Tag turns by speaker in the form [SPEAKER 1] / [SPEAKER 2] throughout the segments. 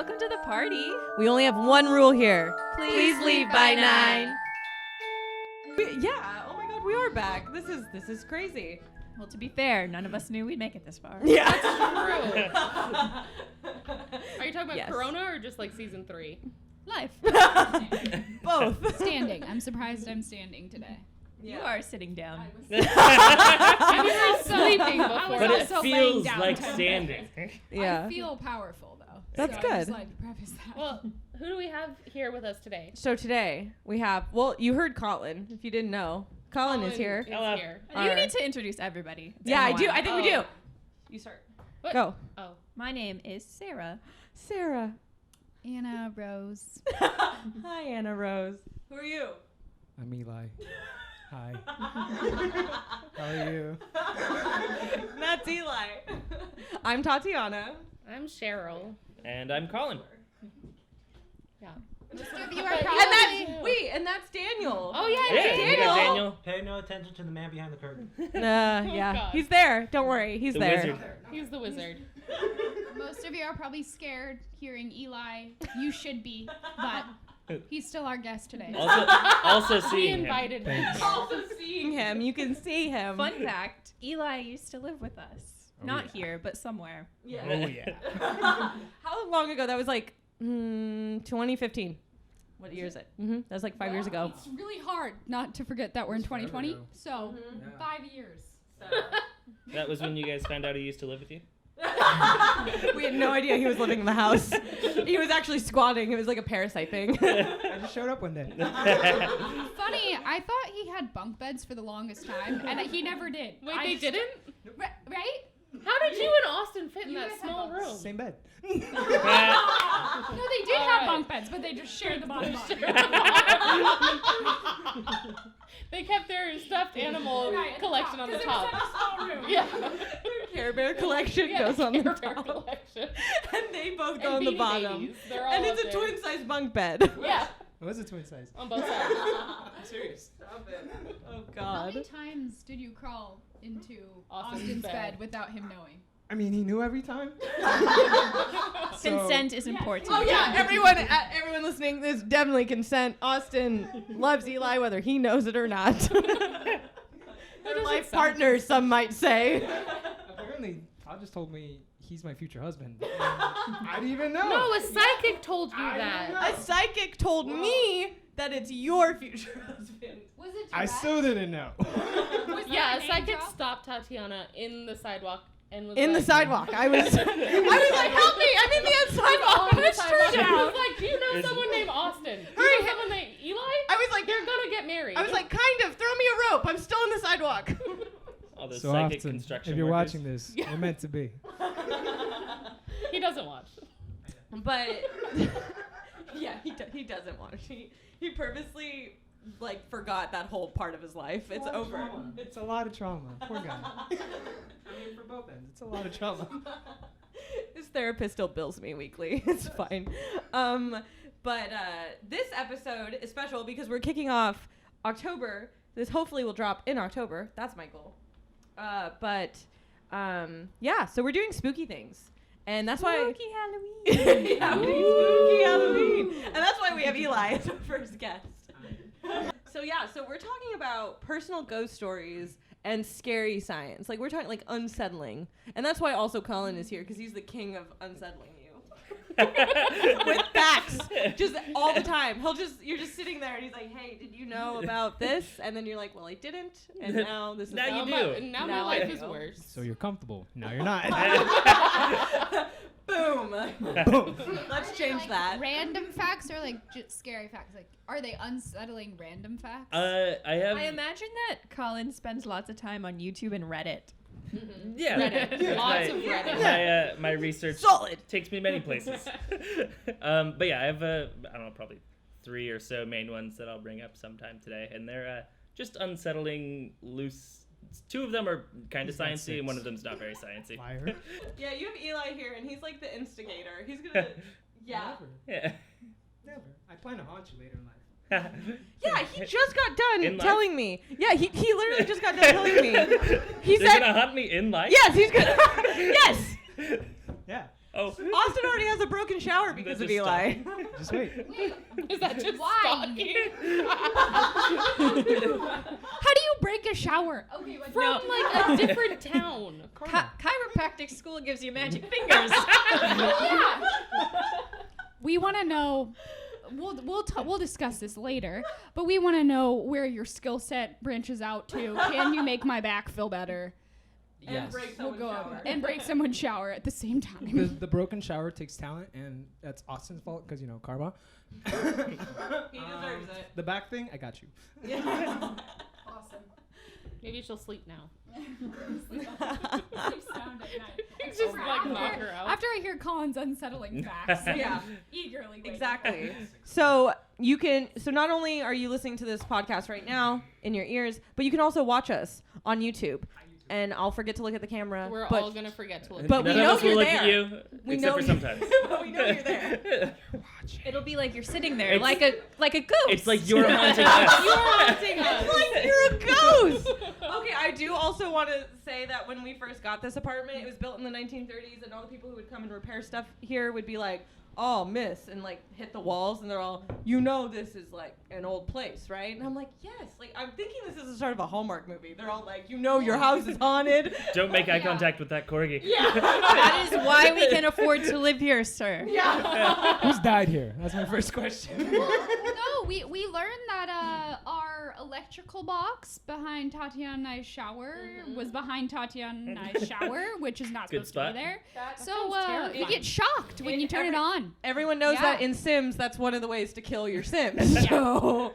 [SPEAKER 1] Welcome to the party.
[SPEAKER 2] We only have one rule here.
[SPEAKER 1] Please leave by 9.
[SPEAKER 2] Yeah. Oh my God, we are back. This is crazy.
[SPEAKER 1] Well, to be fair, none of us knew we'd make it this far.
[SPEAKER 2] Yeah.
[SPEAKER 3] Are you talking about
[SPEAKER 2] Yes.
[SPEAKER 3] Corona or just like season 3?
[SPEAKER 4] Life.
[SPEAKER 2] Both.
[SPEAKER 4] Standing. I'm surprised I'm standing today.
[SPEAKER 1] You are sitting down.
[SPEAKER 3] I was sleeping before.
[SPEAKER 5] But it
[SPEAKER 4] also laying
[SPEAKER 5] feels
[SPEAKER 4] down
[SPEAKER 5] like
[SPEAKER 4] 10
[SPEAKER 5] standing.
[SPEAKER 2] Yeah.
[SPEAKER 4] I feel powerful though.
[SPEAKER 2] That's
[SPEAKER 4] so
[SPEAKER 2] good.
[SPEAKER 4] I just like to preface that.
[SPEAKER 3] Well, who do we have here with us today?
[SPEAKER 2] So today we have, well, you heard Colin, if you didn't know. Colin is here.
[SPEAKER 5] Hello.
[SPEAKER 3] Here.
[SPEAKER 1] You need to introduce everybody. It's
[SPEAKER 2] Yeah, I
[SPEAKER 1] been a
[SPEAKER 2] do.
[SPEAKER 1] while.
[SPEAKER 2] I think we do. You start.
[SPEAKER 3] What?
[SPEAKER 2] Go.
[SPEAKER 3] Oh.
[SPEAKER 1] My name is Sarah.
[SPEAKER 2] Sarah.
[SPEAKER 4] Anna Rose.
[SPEAKER 2] Hi, Anna Rose. Who are you?
[SPEAKER 6] I'm Eli. Hi. How are you?
[SPEAKER 2] That's Eli. I'm Tatiana.
[SPEAKER 3] I'm Cheryl.
[SPEAKER 5] And I'm Colin.
[SPEAKER 3] Yeah.
[SPEAKER 4] Most of you are
[SPEAKER 2] And
[SPEAKER 4] probably
[SPEAKER 2] and that's Daniel.
[SPEAKER 3] Oh, yeah.
[SPEAKER 5] Yeah, you got Daniel.
[SPEAKER 7] Pay no attention to the man behind the curtain.
[SPEAKER 2] Yeah.
[SPEAKER 3] God.
[SPEAKER 2] He's there. Don't worry. He's
[SPEAKER 5] The
[SPEAKER 2] there.
[SPEAKER 5] wizard.
[SPEAKER 3] He's the wizard.
[SPEAKER 4] most of you are probably scared hearing Eli. You should be, but he's still our guest today.
[SPEAKER 5] Also
[SPEAKER 3] We
[SPEAKER 5] seeing him.
[SPEAKER 3] invited him.
[SPEAKER 2] Also seeing him. You can see him.
[SPEAKER 1] Fun fact, Eli used to live with us. Not here, but somewhere.
[SPEAKER 2] Yeah.
[SPEAKER 6] Oh yeah.
[SPEAKER 2] How long ago? That was like 2015. What year is it? That was like 5 years ago.
[SPEAKER 4] It's really hard not to forget that we're in 2020.
[SPEAKER 6] ago.
[SPEAKER 4] So,
[SPEAKER 6] Yeah.
[SPEAKER 4] 5 years.
[SPEAKER 5] That was when you guys found out he used to live with you?
[SPEAKER 2] We had no idea he was living in the house. He was actually squatting. It was like a parasite thing.
[SPEAKER 6] I just showed up one day.
[SPEAKER 4] Funny, I thought he had bunk beds for the longest time, and he never did.
[SPEAKER 3] Wait, they didn't?
[SPEAKER 4] Right?
[SPEAKER 3] How did you and Austin fit in
[SPEAKER 4] You
[SPEAKER 3] that
[SPEAKER 4] guys have
[SPEAKER 3] small
[SPEAKER 4] bunks.
[SPEAKER 3] room?
[SPEAKER 6] Same bed.
[SPEAKER 4] No, they did
[SPEAKER 3] All
[SPEAKER 4] have
[SPEAKER 3] right.
[SPEAKER 4] bunk beds, but they just shared the bottom bunk.
[SPEAKER 3] They kept their stuffed animal
[SPEAKER 4] Right,
[SPEAKER 3] collection on the
[SPEAKER 4] 'cause it was
[SPEAKER 3] top.
[SPEAKER 4] such a small room.
[SPEAKER 3] Yeah.
[SPEAKER 2] Care Bear collection goes on the
[SPEAKER 3] Care Bear
[SPEAKER 2] top.
[SPEAKER 3] collection.
[SPEAKER 2] And they both go
[SPEAKER 3] And
[SPEAKER 2] on the
[SPEAKER 3] Beanie
[SPEAKER 2] bottom.
[SPEAKER 3] Babies. They're all
[SPEAKER 2] And it's
[SPEAKER 3] up
[SPEAKER 2] a
[SPEAKER 3] there.
[SPEAKER 2] twin size bunk bed.
[SPEAKER 3] Yeah,
[SPEAKER 6] It was a twin size.
[SPEAKER 3] on both sides.
[SPEAKER 6] I'm serious.
[SPEAKER 2] Stop it. Oh
[SPEAKER 4] How many
[SPEAKER 2] God.
[SPEAKER 4] times did you crawl into
[SPEAKER 3] Austin's
[SPEAKER 4] Austin's
[SPEAKER 3] bed.
[SPEAKER 4] bed without him knowing?
[SPEAKER 6] I mean, he knew every time. So-
[SPEAKER 1] Consent is important.
[SPEAKER 2] Oh yeah, everyone listening, there's definitely consent. Austin loves Eli whether he knows it or not. Their life partner, some might say.
[SPEAKER 6] Apparently, Todd just told me he's my future husband. I didn't even know.
[SPEAKER 3] No, a psychic told you
[SPEAKER 6] I
[SPEAKER 3] that.
[SPEAKER 6] didn't know.
[SPEAKER 2] A psychic told me that it's your future husband.
[SPEAKER 4] Was it
[SPEAKER 6] I still didn't know.
[SPEAKER 3] Yeah, a
[SPEAKER 4] name
[SPEAKER 3] psychic
[SPEAKER 4] drop?
[SPEAKER 3] stopped Tatiana in the sidewalk and was
[SPEAKER 2] In the
[SPEAKER 3] like,
[SPEAKER 2] sidewalk. I was like, help me, I'm in the sidewalk.
[SPEAKER 3] on the
[SPEAKER 2] Pushed
[SPEAKER 3] sidewalk.
[SPEAKER 2] her
[SPEAKER 3] He
[SPEAKER 2] down.
[SPEAKER 3] was like, do you know someone named Austin? Do you
[SPEAKER 2] Hurry.
[SPEAKER 3] know someone named Eli?
[SPEAKER 2] I was like,
[SPEAKER 3] They're gonna get married.
[SPEAKER 2] I was like, kind of, throw me a rope. I'm still in the sidewalk.
[SPEAKER 5] All those
[SPEAKER 6] So
[SPEAKER 5] psychic
[SPEAKER 6] often,
[SPEAKER 5] construction
[SPEAKER 6] if you're
[SPEAKER 5] workers.
[SPEAKER 6] watching this, we're meant to be.
[SPEAKER 3] he doesn't watch.
[SPEAKER 2] But yeah, he doesn't want to. He purposely like forgot that whole part of his life. It's over.
[SPEAKER 6] It's a lot of trauma. Poor guy. I mean, for both ends, it's a lot of trauma.
[SPEAKER 2] His therapist still bills me weekly. It's fine. But this episode is special because we're kicking off October. This hopefully will drop in October. That's my goal. Yeah, so we're doing spooky things. And that's why...
[SPEAKER 1] Spooky Halloween.
[SPEAKER 2] Yeah, we're doing spooky Halloween. And that's why we have Eli as our first guest. So we're talking about personal ghost stories and scary science. Like, we're talking, like, unsettling. And that's why also Colin is here, because he's the king of unsettling you. With facts. Just all the time. You're just sitting there, and he's like, hey, did you know about this? And then you're like, well, I didn't. And now this is...
[SPEAKER 5] Now you
[SPEAKER 3] Now
[SPEAKER 5] do.
[SPEAKER 3] Now
[SPEAKER 2] Now
[SPEAKER 3] my
[SPEAKER 2] I
[SPEAKER 3] life is
[SPEAKER 2] know.
[SPEAKER 3] worse.
[SPEAKER 6] So you're comfortable. Now you're not.
[SPEAKER 2] Boom.
[SPEAKER 6] Boom.
[SPEAKER 2] Let's change
[SPEAKER 4] like
[SPEAKER 2] that.
[SPEAKER 4] Random facts or like scary facts? Like, are they unsettling random facts?
[SPEAKER 5] I have.
[SPEAKER 1] I imagine that Colin spends lots of time on YouTube and Reddit.
[SPEAKER 5] Yeah.
[SPEAKER 3] Reddit. Lots of Reddit.
[SPEAKER 5] My research
[SPEAKER 2] Solid.
[SPEAKER 5] takes me many places. But yeah, I have I don't know, probably 3 or so main ones that I'll bring up sometime today, and they're just unsettling, loose. 2 of them are kind of
[SPEAKER 6] He's got
[SPEAKER 5] sciencey,
[SPEAKER 6] 6.
[SPEAKER 5] and one of them's not very sciencey.
[SPEAKER 6] Liar.
[SPEAKER 2] Yeah, you have Eli here, and he's like the instigator. He's gonna... Yeah.
[SPEAKER 6] Never.
[SPEAKER 5] Yeah.
[SPEAKER 6] Never. I plan to haunt you later in life.
[SPEAKER 2] Yeah, he just got done
[SPEAKER 5] In life?
[SPEAKER 2] telling me. Yeah, he literally just got done telling me. He
[SPEAKER 5] They're
[SPEAKER 2] said...
[SPEAKER 5] gonna hunt me in life?
[SPEAKER 2] Yes, he's gonna... Yes!
[SPEAKER 6] Yeah.
[SPEAKER 5] Oh.
[SPEAKER 2] Austin already has a broken shower because of
[SPEAKER 5] just
[SPEAKER 2] Eli.
[SPEAKER 6] Just wait.
[SPEAKER 3] Is that just
[SPEAKER 4] Why?
[SPEAKER 3] stalking?
[SPEAKER 4] How do you break a shower? Okay, but
[SPEAKER 3] From like a different town.
[SPEAKER 1] Chiropractic school gives you magic fingers.
[SPEAKER 4] yeah. We want to know. We'll discuss this later, but we want to know where your skill set branches out to. Can you make my back feel better?
[SPEAKER 6] Yes.
[SPEAKER 4] We'll go over and break someone's shower at the same time.
[SPEAKER 6] The broken shower takes talent, and that's Austin's fault because karma.
[SPEAKER 2] He deserves it.
[SPEAKER 6] The back thing, I got you.
[SPEAKER 4] Awesome.
[SPEAKER 3] Maybe she'll sleep now.
[SPEAKER 4] Just
[SPEAKER 3] like knock her out.
[SPEAKER 4] After I hear Colin's unsettling facts,
[SPEAKER 2] Yeah.
[SPEAKER 4] eagerly wait.
[SPEAKER 2] Exactly. So not only are you listening to this podcast right now in your ears, but you can also watch us on YouTube. And I'll forget to look at the camera.
[SPEAKER 3] We're
[SPEAKER 2] but
[SPEAKER 3] all gonna forget to look.
[SPEAKER 2] But we
[SPEAKER 5] None
[SPEAKER 2] know
[SPEAKER 5] of us
[SPEAKER 2] you're
[SPEAKER 5] will look
[SPEAKER 2] there.
[SPEAKER 5] at you,
[SPEAKER 2] We
[SPEAKER 5] except
[SPEAKER 2] know
[SPEAKER 5] for sometimes.
[SPEAKER 2] but we know you're there.
[SPEAKER 1] It'll be like you're sitting there,
[SPEAKER 5] It's-
[SPEAKER 1] like a ghost.
[SPEAKER 5] It's like you're haunting us.
[SPEAKER 3] You're haunting us.
[SPEAKER 2] Like you're a ghost. Okay, I do also want to say that when we first got this apartment, it was built in the 1930s, and all the people who would come and repair stuff here would be like, "Oh, miss," and like hit the walls, and they're all, this is like an old place, right? And I'm like, yes, like I'm thinking this is a sort of a Hallmark movie. They're all like, your house is haunted.
[SPEAKER 5] Don't make eye contact with that corgi.
[SPEAKER 1] That is why we can afford to live here, sir.
[SPEAKER 2] Yeah.
[SPEAKER 6] Who's died here? That's my first question.
[SPEAKER 4] No, we learned that our electrical box behind Tatiana and I's shower was behind Tatiana and I's shower, which is not
[SPEAKER 5] Good
[SPEAKER 4] supposed to
[SPEAKER 5] spot.
[SPEAKER 4] be there.
[SPEAKER 3] That
[SPEAKER 4] So
[SPEAKER 3] sounds
[SPEAKER 4] you
[SPEAKER 3] terrifying.
[SPEAKER 4] get shocked when you turn it on.
[SPEAKER 2] Everyone knows
[SPEAKER 4] Yeah.
[SPEAKER 2] that in Sims, that's one of the ways to kill your Sims.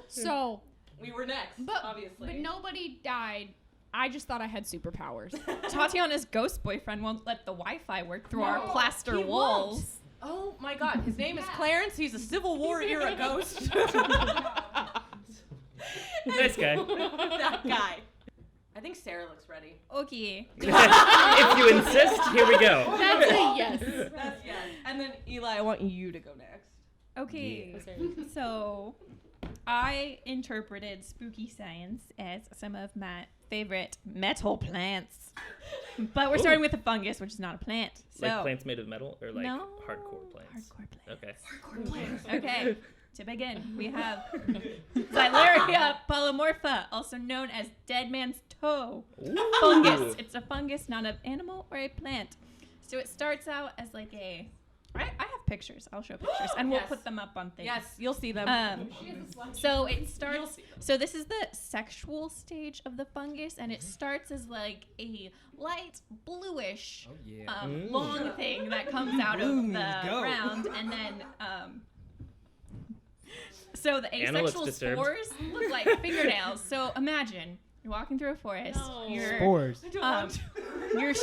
[SPEAKER 4] So,
[SPEAKER 2] We were next,
[SPEAKER 4] but
[SPEAKER 2] obviously.
[SPEAKER 4] nobody died. I just thought I had superpowers.
[SPEAKER 1] Tatiana's ghost boyfriend won't let the Wi-Fi work through our
[SPEAKER 4] No,
[SPEAKER 1] plaster
[SPEAKER 2] he
[SPEAKER 1] walls.
[SPEAKER 2] Oh my God, his name is Clarence. He's a Civil War era ghost.
[SPEAKER 5] Nice guy.
[SPEAKER 2] That guy. I think Sarah looks ready.
[SPEAKER 1] Okay.
[SPEAKER 5] If you insist, here we go.
[SPEAKER 3] That's a yes.
[SPEAKER 2] That's yes. And then Eli, I want you to go next.
[SPEAKER 1] Okay. So, I interpreted spooky science as some of my favorite metal plants. But we're starting with a fungus, which is not a plant. So,
[SPEAKER 5] Like plants made of metal or like
[SPEAKER 1] no,
[SPEAKER 5] hardcore plants?
[SPEAKER 1] Hardcore plants.
[SPEAKER 5] Okay.
[SPEAKER 1] Okay. To begin, we have Xylaria polymorpha, also known as dead man's toe. Fungus. It's a fungus, not an animal or a plant. So it starts out as like I have pictures. I'll show pictures, and we'll
[SPEAKER 2] Yes.
[SPEAKER 1] put them up on things.
[SPEAKER 2] Yes, you'll see them.
[SPEAKER 1] So it starts. So this is the sexual stage of the fungus, and it starts as like a light bluish,
[SPEAKER 6] Oh yeah.
[SPEAKER 1] long thing that comes out of
[SPEAKER 6] Ooh,
[SPEAKER 1] the
[SPEAKER 6] go.
[SPEAKER 1] ground, and then so the
[SPEAKER 5] Anna looks
[SPEAKER 1] asexual
[SPEAKER 5] disturbed.
[SPEAKER 1] spores look like fingernails. So imagine you're walking through a forest.
[SPEAKER 3] No.
[SPEAKER 1] Your
[SPEAKER 6] Spores.
[SPEAKER 1] your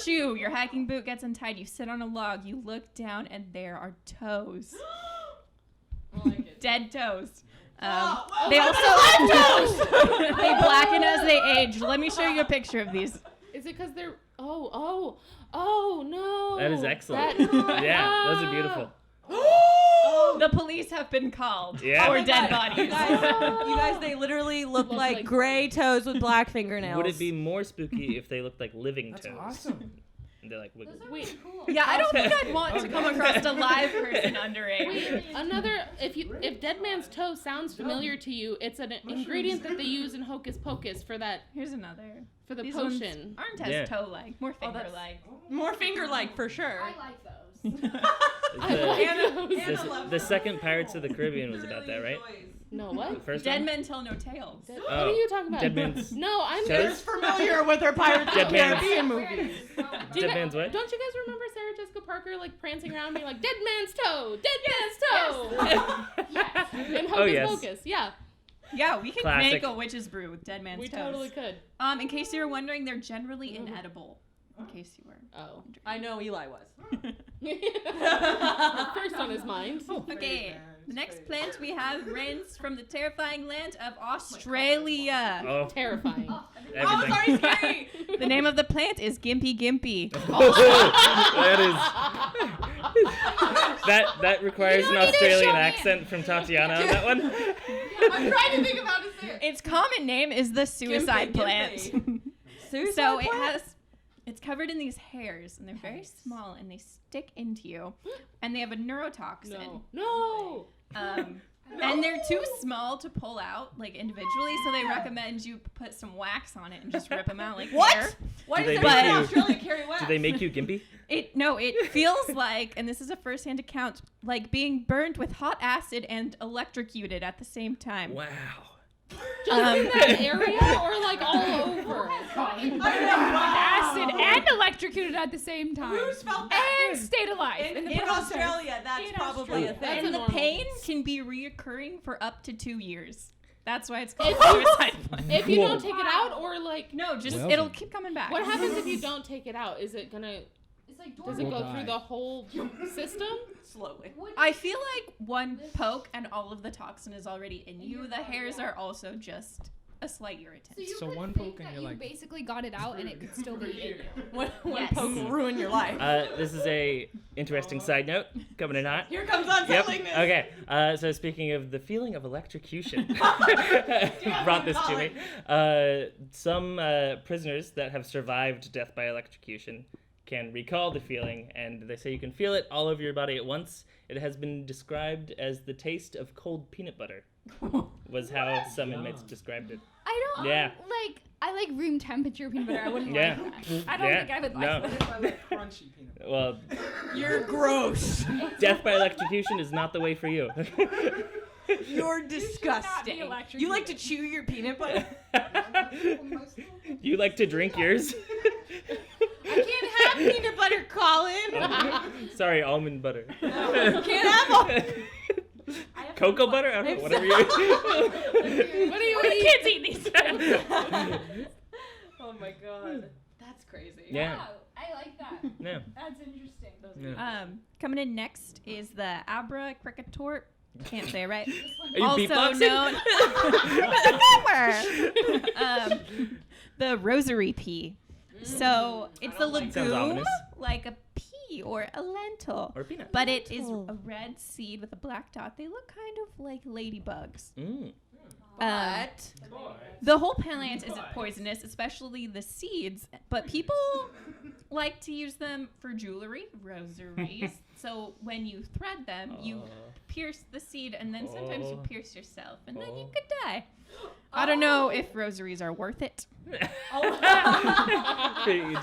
[SPEAKER 1] shoe, your hiking boot gets untied. You sit on a log. You look down, and there are toes. Dead toes. They also they blacken as they age. Let me show you a picture of these.
[SPEAKER 3] Is it because they're? Oh no.
[SPEAKER 5] That is excellent.
[SPEAKER 3] That-
[SPEAKER 5] Yeah, those are beautiful.
[SPEAKER 1] The police have been called
[SPEAKER 5] Yeah.
[SPEAKER 1] for
[SPEAKER 5] Oh my
[SPEAKER 1] dead
[SPEAKER 2] God.
[SPEAKER 1] bodies.
[SPEAKER 2] You guys, they literally look like gray toes with black fingernails.
[SPEAKER 5] Would it be more spooky if they looked like living
[SPEAKER 6] That's
[SPEAKER 5] toes?
[SPEAKER 6] awesome.
[SPEAKER 5] And they're like wiggly.
[SPEAKER 3] Wait,
[SPEAKER 1] Yeah, I don't think I'd want to come across a live person underage.
[SPEAKER 3] wait. Another. If Dead Man's Toe sounds familiar to you, it's an ingredient that they use in Hocus Pocus for that
[SPEAKER 1] Here's another.
[SPEAKER 3] for the
[SPEAKER 1] These
[SPEAKER 3] potion.
[SPEAKER 1] ones aren't as
[SPEAKER 5] Yeah.
[SPEAKER 1] toe-like, more finger-like.
[SPEAKER 2] More finger-like for sure.
[SPEAKER 4] I like those.
[SPEAKER 5] The second Pirates of the Caribbean was about that, right?
[SPEAKER 3] No, what?
[SPEAKER 5] The first
[SPEAKER 1] Dead
[SPEAKER 5] one?
[SPEAKER 1] men tell no tales.
[SPEAKER 3] What
[SPEAKER 5] Oh,
[SPEAKER 3] are you talking about?
[SPEAKER 5] Dead Man's
[SPEAKER 3] No, I'm
[SPEAKER 5] Toes?
[SPEAKER 2] Familiar with her Pirates of the
[SPEAKER 5] Dead Man's-
[SPEAKER 2] Caribbean movies.
[SPEAKER 3] Do you
[SPEAKER 5] Dead Man's what?
[SPEAKER 3] Don't you guys remember Sarah Jessica Parker like prancing around being like, Dead Man's Toe! Dead Man's Toe! In Hocus
[SPEAKER 5] Oh, yes.
[SPEAKER 3] Pocus, yeah.
[SPEAKER 1] Yeah, we can
[SPEAKER 5] Classic.
[SPEAKER 1] make a witch's brew with dead man's
[SPEAKER 3] We
[SPEAKER 1] toes.
[SPEAKER 3] totally could.
[SPEAKER 1] In case you were wondering, they're generally inedible. In case you were.
[SPEAKER 3] Oh.
[SPEAKER 2] I know Eli was.
[SPEAKER 3] First on his mind.
[SPEAKER 1] Okay, the next plant we have reigns from the terrifying land of Australia.
[SPEAKER 5] Oh,
[SPEAKER 3] Terrifying.
[SPEAKER 5] everything.
[SPEAKER 2] Sorry, scary.
[SPEAKER 1] The name of the plant is Gimpy Gimpy.
[SPEAKER 5] That is. That requires
[SPEAKER 4] You
[SPEAKER 5] an
[SPEAKER 4] don't need to
[SPEAKER 5] Australian
[SPEAKER 4] show me.
[SPEAKER 5] accent from Tatiana on that one.
[SPEAKER 2] I'm trying to think of how to say it.
[SPEAKER 1] Its common name is the suicide
[SPEAKER 2] Gimpy
[SPEAKER 1] plant.
[SPEAKER 2] Gimpy. Suicide
[SPEAKER 1] So it
[SPEAKER 2] plant?
[SPEAKER 1] has It's covered in these hairs, and they're very small, and they stick into you, and they have a neurotoxin.
[SPEAKER 3] No.
[SPEAKER 1] And they're too small to pull out, like, individually, so they recommend you put some wax on it and just rip them out like hair.
[SPEAKER 2] Why
[SPEAKER 5] Do
[SPEAKER 2] does
[SPEAKER 5] they
[SPEAKER 2] everyone in
[SPEAKER 5] make you-
[SPEAKER 2] Australia carry wax?
[SPEAKER 5] Do they make you gimpy?
[SPEAKER 1] It feels like, and this is a first-hand account, like being burned with hot acid and electrocuted at the same time.
[SPEAKER 5] Wow.
[SPEAKER 3] Just in that area or like all over?
[SPEAKER 4] Acid and electrocuted at the same time.
[SPEAKER 2] Who's felt that?
[SPEAKER 4] And stayed alive.
[SPEAKER 2] In Australia, that's probably a thing.
[SPEAKER 3] That's
[SPEAKER 1] And
[SPEAKER 3] a
[SPEAKER 1] the
[SPEAKER 3] normal
[SPEAKER 1] pain can be reoccurring for up to 2 years. That's why it's
[SPEAKER 3] If
[SPEAKER 1] called
[SPEAKER 3] you-
[SPEAKER 1] suicide punch.
[SPEAKER 3] If you
[SPEAKER 5] Whoa.
[SPEAKER 3] don't take it out, or like,
[SPEAKER 1] No, just
[SPEAKER 6] Well,
[SPEAKER 1] it'll keep coming back.
[SPEAKER 3] what happens if you don't take it out? Is it gonna?
[SPEAKER 4] It's like
[SPEAKER 3] Does it
[SPEAKER 6] We'll
[SPEAKER 3] go
[SPEAKER 6] die.
[SPEAKER 3] through the whole system?
[SPEAKER 2] Slowly.
[SPEAKER 1] I feel like one poke and all of the toxin is already in you. The hairs are also just a slight irritant.
[SPEAKER 6] So
[SPEAKER 4] could
[SPEAKER 6] one
[SPEAKER 4] think
[SPEAKER 6] poke and
[SPEAKER 4] that
[SPEAKER 6] you're
[SPEAKER 4] you
[SPEAKER 6] like-
[SPEAKER 4] basically got it out and it could still be in you.
[SPEAKER 2] One
[SPEAKER 1] Yes.
[SPEAKER 2] poke will ruin your life.
[SPEAKER 5] This is a interesting side note coming in hot.
[SPEAKER 2] Here comes
[SPEAKER 5] Yep.
[SPEAKER 2] unsettlingness.
[SPEAKER 5] Okay. So speaking of the feeling of electrocution, brought this to me. Some prisoners that have survived death by electrocution can recall the feeling, and they say you can feel it all over your body at once. It has been described as the taste of cold peanut butter. Was how some inmates described it.
[SPEAKER 4] I don't
[SPEAKER 5] Yeah.
[SPEAKER 4] I like room temperature peanut butter. I wouldn't
[SPEAKER 5] Yeah.
[SPEAKER 4] like that. I don't
[SPEAKER 5] Yeah.
[SPEAKER 4] think I would
[SPEAKER 5] No.
[SPEAKER 4] like that.
[SPEAKER 6] I like crunchy peanut butter.
[SPEAKER 5] Well,
[SPEAKER 2] You're gross.
[SPEAKER 5] death by electrocution is not the way for you.
[SPEAKER 2] You're
[SPEAKER 4] be
[SPEAKER 2] disgusting.
[SPEAKER 4] electrocuted.
[SPEAKER 2] You like to chew your peanut butter?
[SPEAKER 5] You like to drink yours?
[SPEAKER 2] I can't have peanut butter, Colin.
[SPEAKER 5] Sorry, almond butter.
[SPEAKER 2] Can't have all.
[SPEAKER 5] Cocoa butter? I don't know, whatever you
[SPEAKER 3] What do you
[SPEAKER 1] the
[SPEAKER 3] eat?
[SPEAKER 1] kids eat these things.
[SPEAKER 2] Oh my god. That's crazy.
[SPEAKER 5] Yeah.
[SPEAKER 4] Wow, I like that.
[SPEAKER 5] No.
[SPEAKER 4] That's interesting.
[SPEAKER 5] Yeah.
[SPEAKER 1] Coming in next is the Abra cricketor. Can't say it right.
[SPEAKER 5] Are you
[SPEAKER 1] Also
[SPEAKER 5] beatboxing?
[SPEAKER 1] known the rosary pea. So it's a
[SPEAKER 5] Sounds
[SPEAKER 1] legume,
[SPEAKER 5] ominous.
[SPEAKER 1] like a pea or a lentil,
[SPEAKER 5] Or peanut.
[SPEAKER 1] but it is a red seed with a black dot. They look kind of like ladybugs.
[SPEAKER 5] Mm.
[SPEAKER 2] But
[SPEAKER 1] The whole plant isn't poisonous, especially the seeds, but people like to use them for jewelry, rosaries. So when you thread them, you pierce the seed, and then sometimes you
[SPEAKER 5] Oh.
[SPEAKER 1] pierce yourself, and then you could die. I don't know if rosaries are worth it.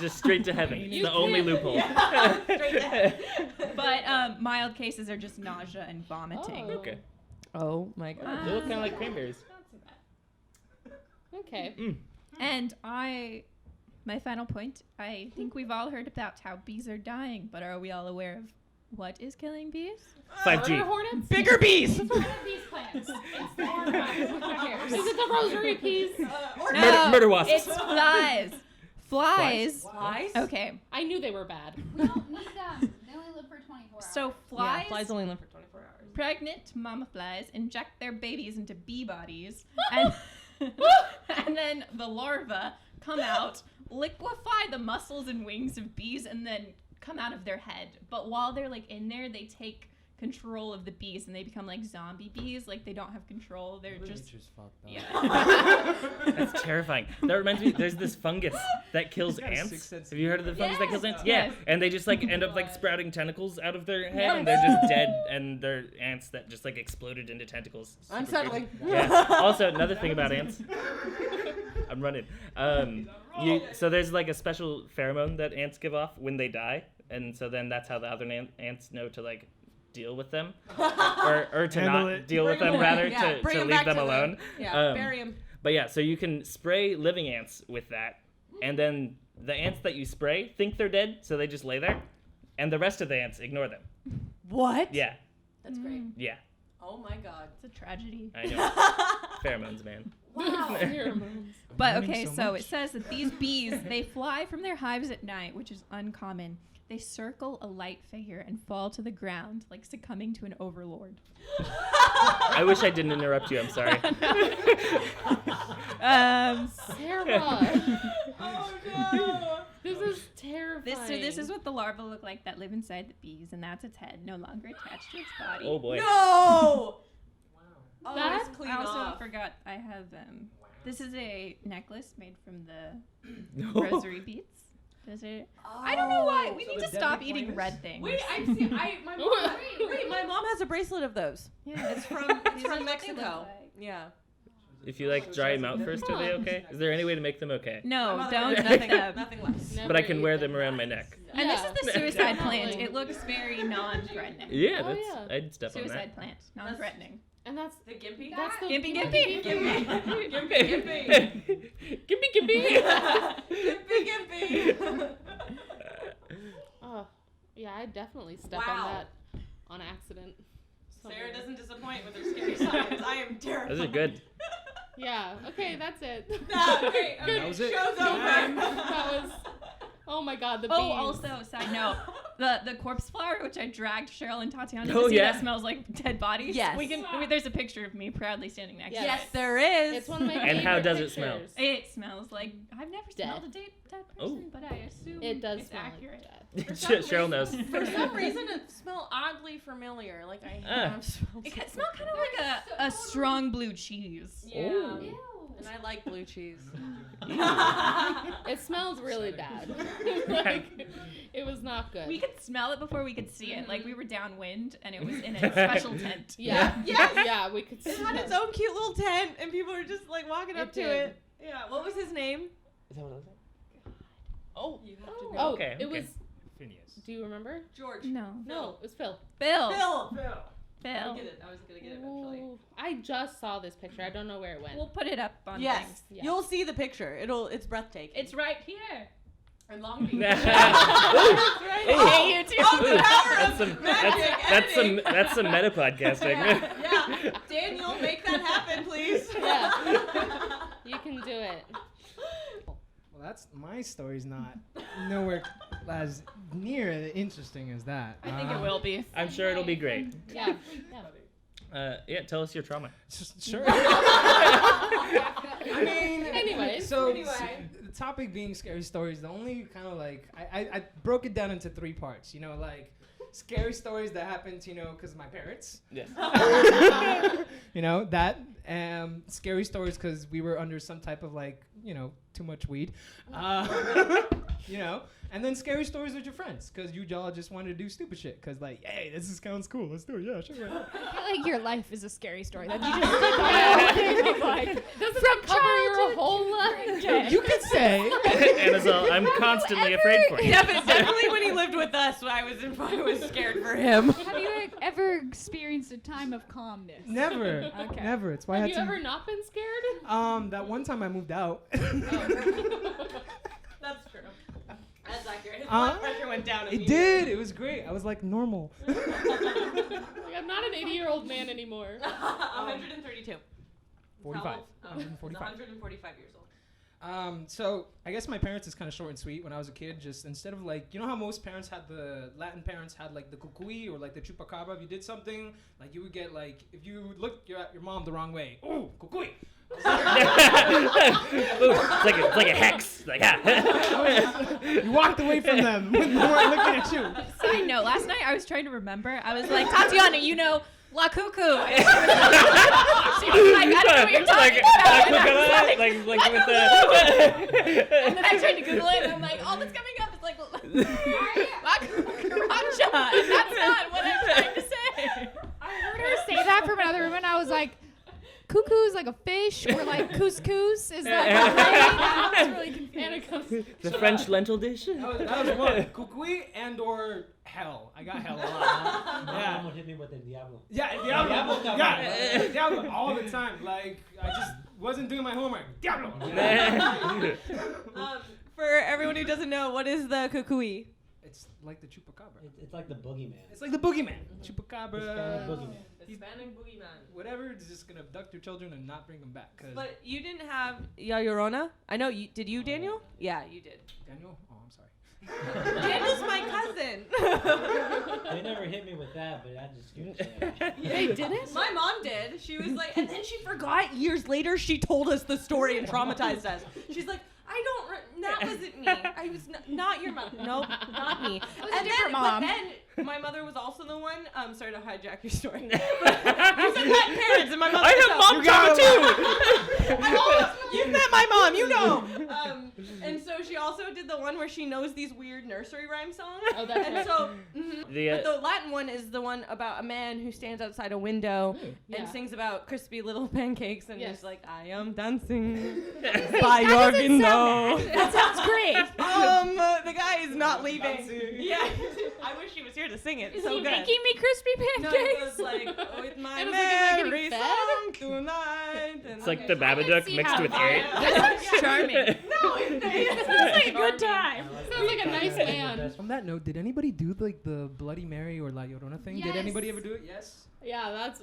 [SPEAKER 5] Just straight to heaven. It's the only loophole.
[SPEAKER 1] But mild cases are just nausea and vomiting.
[SPEAKER 3] Oh.
[SPEAKER 5] Okay.
[SPEAKER 2] oh my god.
[SPEAKER 5] They look kind of like cranberries.
[SPEAKER 3] Okay.
[SPEAKER 1] And my final point, I think we've all heard about how bees are dying, but are we all aware of what is killing bees?
[SPEAKER 5] 5G.
[SPEAKER 3] Murder hornets?
[SPEAKER 2] Bigger bees.
[SPEAKER 4] It's one of these plants. It's the one with the hairs.
[SPEAKER 3] Is it the rosary peas?
[SPEAKER 5] Murder wasps.
[SPEAKER 1] It's flies. Flies.
[SPEAKER 2] Flies?
[SPEAKER 1] Okay,
[SPEAKER 3] I knew they were bad.
[SPEAKER 4] We don't need them. They only live for 24 hours.
[SPEAKER 1] so flies,
[SPEAKER 2] Yeah, flies only live for 24 hours.
[SPEAKER 1] pregnant mama flies inject their babies into bee bodies, and and then the larvae come out, liquefy the muscles and wings of bees, and then come out of their head. But while they're like in there, they take control of the bees and they become like zombie bees. Like they don't have control. They're just
[SPEAKER 6] fucked up.
[SPEAKER 1] yeah.
[SPEAKER 5] That's terrifying. That reminds me, there's this fungus that kills
[SPEAKER 6] got a
[SPEAKER 5] ants.
[SPEAKER 6] sixth sense.
[SPEAKER 5] Have you heard of the fungus that kills
[SPEAKER 1] Yes.
[SPEAKER 5] ants? Yeah.
[SPEAKER 1] Yes.
[SPEAKER 5] And they just like end up like sprouting tentacles out of their head and they're just dead and they're ants that just like exploded into tentacles. Super
[SPEAKER 2] Unsettling.
[SPEAKER 5] creepy. Yeah. Also, another thing about ants. I'm running. So there's like a special pheromone that ants give off when they die, and so then that's how the other ants know to like deal with them, or to
[SPEAKER 6] Handle
[SPEAKER 5] not
[SPEAKER 6] it.
[SPEAKER 5] deal with
[SPEAKER 2] Bring 'em
[SPEAKER 5] them
[SPEAKER 2] away.
[SPEAKER 5] rather
[SPEAKER 2] Yeah,
[SPEAKER 5] to
[SPEAKER 2] bring 'em
[SPEAKER 5] leave
[SPEAKER 2] back
[SPEAKER 5] them
[SPEAKER 2] to the-
[SPEAKER 5] alone.
[SPEAKER 2] Yeah, bury him.
[SPEAKER 5] But yeah, so you can spray living ants with that, and then the ants that you spray think they're dead, so they just lay there, and the rest of the ants ignore them.
[SPEAKER 2] What?
[SPEAKER 5] Yeah,
[SPEAKER 2] That's great.
[SPEAKER 5] yeah,
[SPEAKER 2] Oh my god.
[SPEAKER 1] It's a tragedy.
[SPEAKER 5] I know. Pheromones, man.
[SPEAKER 3] Pheromones.
[SPEAKER 1] But
[SPEAKER 6] learning
[SPEAKER 1] okay,
[SPEAKER 6] so
[SPEAKER 1] so
[SPEAKER 6] much.
[SPEAKER 1] it says that these bees, they fly from their hives at night, which is uncommon. They circle a light figure and fall to the ground, like succumbing to an overlord.
[SPEAKER 5] I wish I didn't interrupt you. I'm sorry.
[SPEAKER 3] Sarah.
[SPEAKER 2] Oh no.
[SPEAKER 3] This is terrifying.
[SPEAKER 1] This is what the larvae look like that live inside the bees, and that's its head, no longer attached to its body.
[SPEAKER 5] Oh boy.
[SPEAKER 2] No. Oh,
[SPEAKER 3] That-
[SPEAKER 2] it's clean
[SPEAKER 1] I also
[SPEAKER 2] off.
[SPEAKER 1] forgot I have this is a necklace made from the
[SPEAKER 5] No.
[SPEAKER 1] rosary beads. Does it? I don't know why. We
[SPEAKER 6] So
[SPEAKER 1] need
[SPEAKER 6] the
[SPEAKER 1] to stop
[SPEAKER 6] deadly
[SPEAKER 1] eating
[SPEAKER 6] points?
[SPEAKER 1] red things.
[SPEAKER 2] Wait, I've seen. My mom. Wait, my mom has a bracelet of those.
[SPEAKER 1] Yeah.
[SPEAKER 2] It's from
[SPEAKER 1] These are what they look
[SPEAKER 2] Mexico.
[SPEAKER 1] like.
[SPEAKER 2] Yeah.
[SPEAKER 5] If you like dry them out first, are they okay? Is there any way to make them okay?
[SPEAKER 1] No,
[SPEAKER 2] My mother
[SPEAKER 1] don't
[SPEAKER 2] has
[SPEAKER 1] nothing
[SPEAKER 2] nothing,
[SPEAKER 1] up.
[SPEAKER 2] nothing less.
[SPEAKER 3] Never
[SPEAKER 5] But I can
[SPEAKER 3] eat
[SPEAKER 5] wear
[SPEAKER 3] them.
[SPEAKER 5] them around my neck.
[SPEAKER 1] And this is the suicide plant.
[SPEAKER 3] Definitely.
[SPEAKER 1] It looks very non-threatening.
[SPEAKER 5] Yeah,
[SPEAKER 3] Oh,
[SPEAKER 5] that's.
[SPEAKER 3] yeah.
[SPEAKER 5] I'd step on
[SPEAKER 1] Suicide
[SPEAKER 5] that.
[SPEAKER 1] plant, non-threatening.
[SPEAKER 3] And that's
[SPEAKER 2] The gimpy.
[SPEAKER 3] that's the
[SPEAKER 1] Gimpy, gimpy.
[SPEAKER 5] Gimpy, gimpy.
[SPEAKER 2] Gimpy, gimpy.
[SPEAKER 3] Oh, yeah, I definitely step
[SPEAKER 2] Wow.
[SPEAKER 3] on that on accident.
[SPEAKER 2] Sarah
[SPEAKER 3] somewhere.
[SPEAKER 2] doesn't disappoint with her scary science. I am terrified.
[SPEAKER 5] Those are good.
[SPEAKER 3] Yeah. Okay, that's it.
[SPEAKER 2] Okay,
[SPEAKER 6] That was it.
[SPEAKER 2] Show's over.
[SPEAKER 3] That was. Oh my God, the bees.
[SPEAKER 1] Oh, also, side note, the corpse flower, which I dragged Cheryl and Tatiana
[SPEAKER 5] Oh,
[SPEAKER 1] to see,
[SPEAKER 5] yeah.
[SPEAKER 1] that smells like dead bodies.
[SPEAKER 2] Yes.
[SPEAKER 1] There's a picture of me proudly standing next
[SPEAKER 3] Yes.
[SPEAKER 1] to
[SPEAKER 2] Yes,
[SPEAKER 1] it.
[SPEAKER 2] there is.
[SPEAKER 3] It's one of my
[SPEAKER 5] And how
[SPEAKER 3] favorite
[SPEAKER 5] does it smell?
[SPEAKER 3] pictures.
[SPEAKER 1] It smells like I've never
[SPEAKER 3] Dead.
[SPEAKER 1] smelled a dead person,
[SPEAKER 5] Oh.
[SPEAKER 1] but I assume
[SPEAKER 3] It does
[SPEAKER 1] it's
[SPEAKER 3] smell
[SPEAKER 1] accurate.
[SPEAKER 3] like death.
[SPEAKER 5] Cheryl knows.
[SPEAKER 2] For some reason, it smells oddly familiar. Like I have smelled.
[SPEAKER 1] It smells kind of like a strong blue cheese.
[SPEAKER 2] Yeah.
[SPEAKER 5] Ooh.
[SPEAKER 2] And I like blue cheese.
[SPEAKER 3] It smells really bad. Like, it was not good.
[SPEAKER 1] We could smell it before we could see it. Like we were downwind, and it was in a special tent.
[SPEAKER 3] Yeah.
[SPEAKER 2] Yes.
[SPEAKER 3] Yeah, we could.
[SPEAKER 2] It had its own cute little tent, and people were just like walking up
[SPEAKER 3] It
[SPEAKER 2] to
[SPEAKER 3] did.
[SPEAKER 2] it. Yeah. What was his name?
[SPEAKER 5] Is that what it looks like? Oh.
[SPEAKER 2] You have to know.
[SPEAKER 3] Oh,
[SPEAKER 5] Okay,
[SPEAKER 3] it
[SPEAKER 5] okay.
[SPEAKER 3] was.
[SPEAKER 6] Phineas.
[SPEAKER 3] Do you remember?
[SPEAKER 2] George.
[SPEAKER 1] No,
[SPEAKER 3] No, it was Phil.
[SPEAKER 1] Phil.
[SPEAKER 2] Phil.
[SPEAKER 1] Phil.
[SPEAKER 2] Get it. I was gonna get it eventually.
[SPEAKER 3] Ooh, I just saw this picture. I don't know where it went.
[SPEAKER 1] We'll put it up on
[SPEAKER 2] Yes.
[SPEAKER 1] things.
[SPEAKER 3] Yeah.
[SPEAKER 2] You'll see the picture. It's breathtaking.
[SPEAKER 1] It's right here.
[SPEAKER 2] in Long Beach.
[SPEAKER 5] That's
[SPEAKER 1] Hey, you too.
[SPEAKER 2] Oh, the power of
[SPEAKER 5] some
[SPEAKER 2] magic
[SPEAKER 5] that's some
[SPEAKER 2] editing.
[SPEAKER 5] that's some meta podcasting.
[SPEAKER 2] Yeah. Daniel, make that happen, please.
[SPEAKER 3] Yeah. You can do it.
[SPEAKER 6] Well, that's my story's not nowhere as near as interesting as that.
[SPEAKER 1] I think it will be.
[SPEAKER 5] I'm sure it'll be great.
[SPEAKER 3] Yeah.
[SPEAKER 5] Yeah, tell us your trauma.
[SPEAKER 6] Sure. I mean,
[SPEAKER 3] Anyways.
[SPEAKER 6] So
[SPEAKER 2] Anyway.
[SPEAKER 6] the topic being scary stories, the only kind of like I broke it down into 3 parts. You know, like scary stories that happened, because of my parents.
[SPEAKER 5] Yeah.
[SPEAKER 6] You know that. Scary stories because we were under some type of too much weed. And then scary stories with your friends because you all just wanted to do stupid shit because hey, this sounds cool. Let's do it. Yeah, sure.
[SPEAKER 4] I feel like your life is a scary story. That you just did the whole thing of
[SPEAKER 3] Doesn't
[SPEAKER 4] from
[SPEAKER 3] it cover your
[SPEAKER 4] childhood
[SPEAKER 3] whole life?
[SPEAKER 6] You could say.
[SPEAKER 5] Anazal, I'm constantly afraid for you.
[SPEAKER 2] Definitely when he lived with us, I was scared for him.
[SPEAKER 4] Have you ever experienced a time of calmness?
[SPEAKER 6] Never.
[SPEAKER 4] Okay.
[SPEAKER 6] Never. It's why I
[SPEAKER 3] Have
[SPEAKER 6] had
[SPEAKER 3] you
[SPEAKER 6] to.
[SPEAKER 3] ever not been scared?
[SPEAKER 6] That one time I moved out.
[SPEAKER 2] That's true. That's accurate. His blood pressure went down.
[SPEAKER 6] It did. It was great. I was like normal.
[SPEAKER 3] Like, I'm not an 80-year-old man anymore.
[SPEAKER 2] 132.
[SPEAKER 6] 45.
[SPEAKER 2] How old?
[SPEAKER 6] 145.
[SPEAKER 2] 145 years old.
[SPEAKER 6] So I guess my parents is kind of short and sweet. When I was a kid, just instead of how most parents had the Latin parents had the cucuy or the chupacabra. If you did something, you would get if you looked at your mom the wrong way, ooh, cucuy.
[SPEAKER 5] It's like a hex.
[SPEAKER 6] You walked away from them when they weren't looking at you.
[SPEAKER 1] Side note, last night I was trying to remember. I was like, Tatiana, La Cuckoo. And she was like, I don't know what you're talking about. And I was like,
[SPEAKER 5] with the.
[SPEAKER 1] and then I tried to Google it, and I'm like, all that's coming up is La Cucaracha. And that's not what I'm trying to say.
[SPEAKER 4] I heard her say that from another room, and I was like, cuckoo is like a fish, or couscous is like a grain. I was really confused.
[SPEAKER 3] And it comes.
[SPEAKER 5] The French lentil dish.
[SPEAKER 6] That was one. Cucuy and or hell. I got hell a lot.
[SPEAKER 7] My
[SPEAKER 6] Yeah.
[SPEAKER 7] mom would hit me with the Diablo.
[SPEAKER 6] Yeah,
[SPEAKER 7] Diablo.
[SPEAKER 6] Diablo. Yeah, Diablo all the time. I just wasn't doing my homework. Diablo.
[SPEAKER 2] For everyone who doesn't know, what is the cucuy?
[SPEAKER 6] It's like the chupacabra.
[SPEAKER 7] It's like the boogeyman.
[SPEAKER 6] It's like the boogeyman. Chupacabra.
[SPEAKER 7] Hispanic boogeyman.
[SPEAKER 2] Hispanic boogeyman.
[SPEAKER 6] Whatever is just gonna abduct your children and not bring them back. Cause
[SPEAKER 2] But you didn't have Ya Llorona? I know you. Did you, Daniel? Yeah, you did.
[SPEAKER 6] Daniel. Oh, I'm sorry.
[SPEAKER 2] Daniel's my cousin.
[SPEAKER 7] They never hit me with that, but I just scared the shit out of me.
[SPEAKER 3] They didn't?
[SPEAKER 2] My mom did. She was like, and then she forgot years later. She told us the story and traumatized us. She's like, that wasn't me. I was not your mom. Nope, not me.
[SPEAKER 4] was a different mom.
[SPEAKER 2] But then my mother was also the one. Sorry to hijack your story. But you said Latin parents, and my mother.
[SPEAKER 5] I have mom trauma too.
[SPEAKER 2] You've met my mom, you know. And so she also did the one where she knows these weird nursery rhyme songs.
[SPEAKER 3] Oh, that's
[SPEAKER 2] And
[SPEAKER 3] right.
[SPEAKER 2] so, but
[SPEAKER 5] The,
[SPEAKER 2] the Latin one is the one about a man who stands outside a window
[SPEAKER 3] Yeah.
[SPEAKER 2] and sings about crispy little pancakes and
[SPEAKER 3] Yes.
[SPEAKER 2] is like, I am dancing
[SPEAKER 4] Wait,
[SPEAKER 2] by
[SPEAKER 4] that
[SPEAKER 2] your
[SPEAKER 4] doesn't
[SPEAKER 2] window.
[SPEAKER 4] sound bad. That sounds great.
[SPEAKER 2] The guy is not leaving. Yeah, I wish he was here to sing it.
[SPEAKER 4] Is
[SPEAKER 2] so
[SPEAKER 4] he
[SPEAKER 2] good.
[SPEAKER 4] making me crispy
[SPEAKER 2] No,
[SPEAKER 4] pancakes?
[SPEAKER 2] it was like with my
[SPEAKER 3] It was like, am I getting
[SPEAKER 2] merry
[SPEAKER 3] fed?
[SPEAKER 2] song tonight. And
[SPEAKER 5] it's like
[SPEAKER 2] okay.
[SPEAKER 5] the Babadook
[SPEAKER 4] see
[SPEAKER 5] mixed
[SPEAKER 4] how
[SPEAKER 5] with
[SPEAKER 4] that-
[SPEAKER 5] air.
[SPEAKER 1] That's charming.
[SPEAKER 2] No, it's
[SPEAKER 4] It's like a good time.
[SPEAKER 3] Sounds like a nice man.
[SPEAKER 6] On that note, did anybody do like the Bloody Mary or La Llorona thing? Did
[SPEAKER 4] Yes.
[SPEAKER 6] anybody ever do it? Yes.
[SPEAKER 3] Yeah, that's.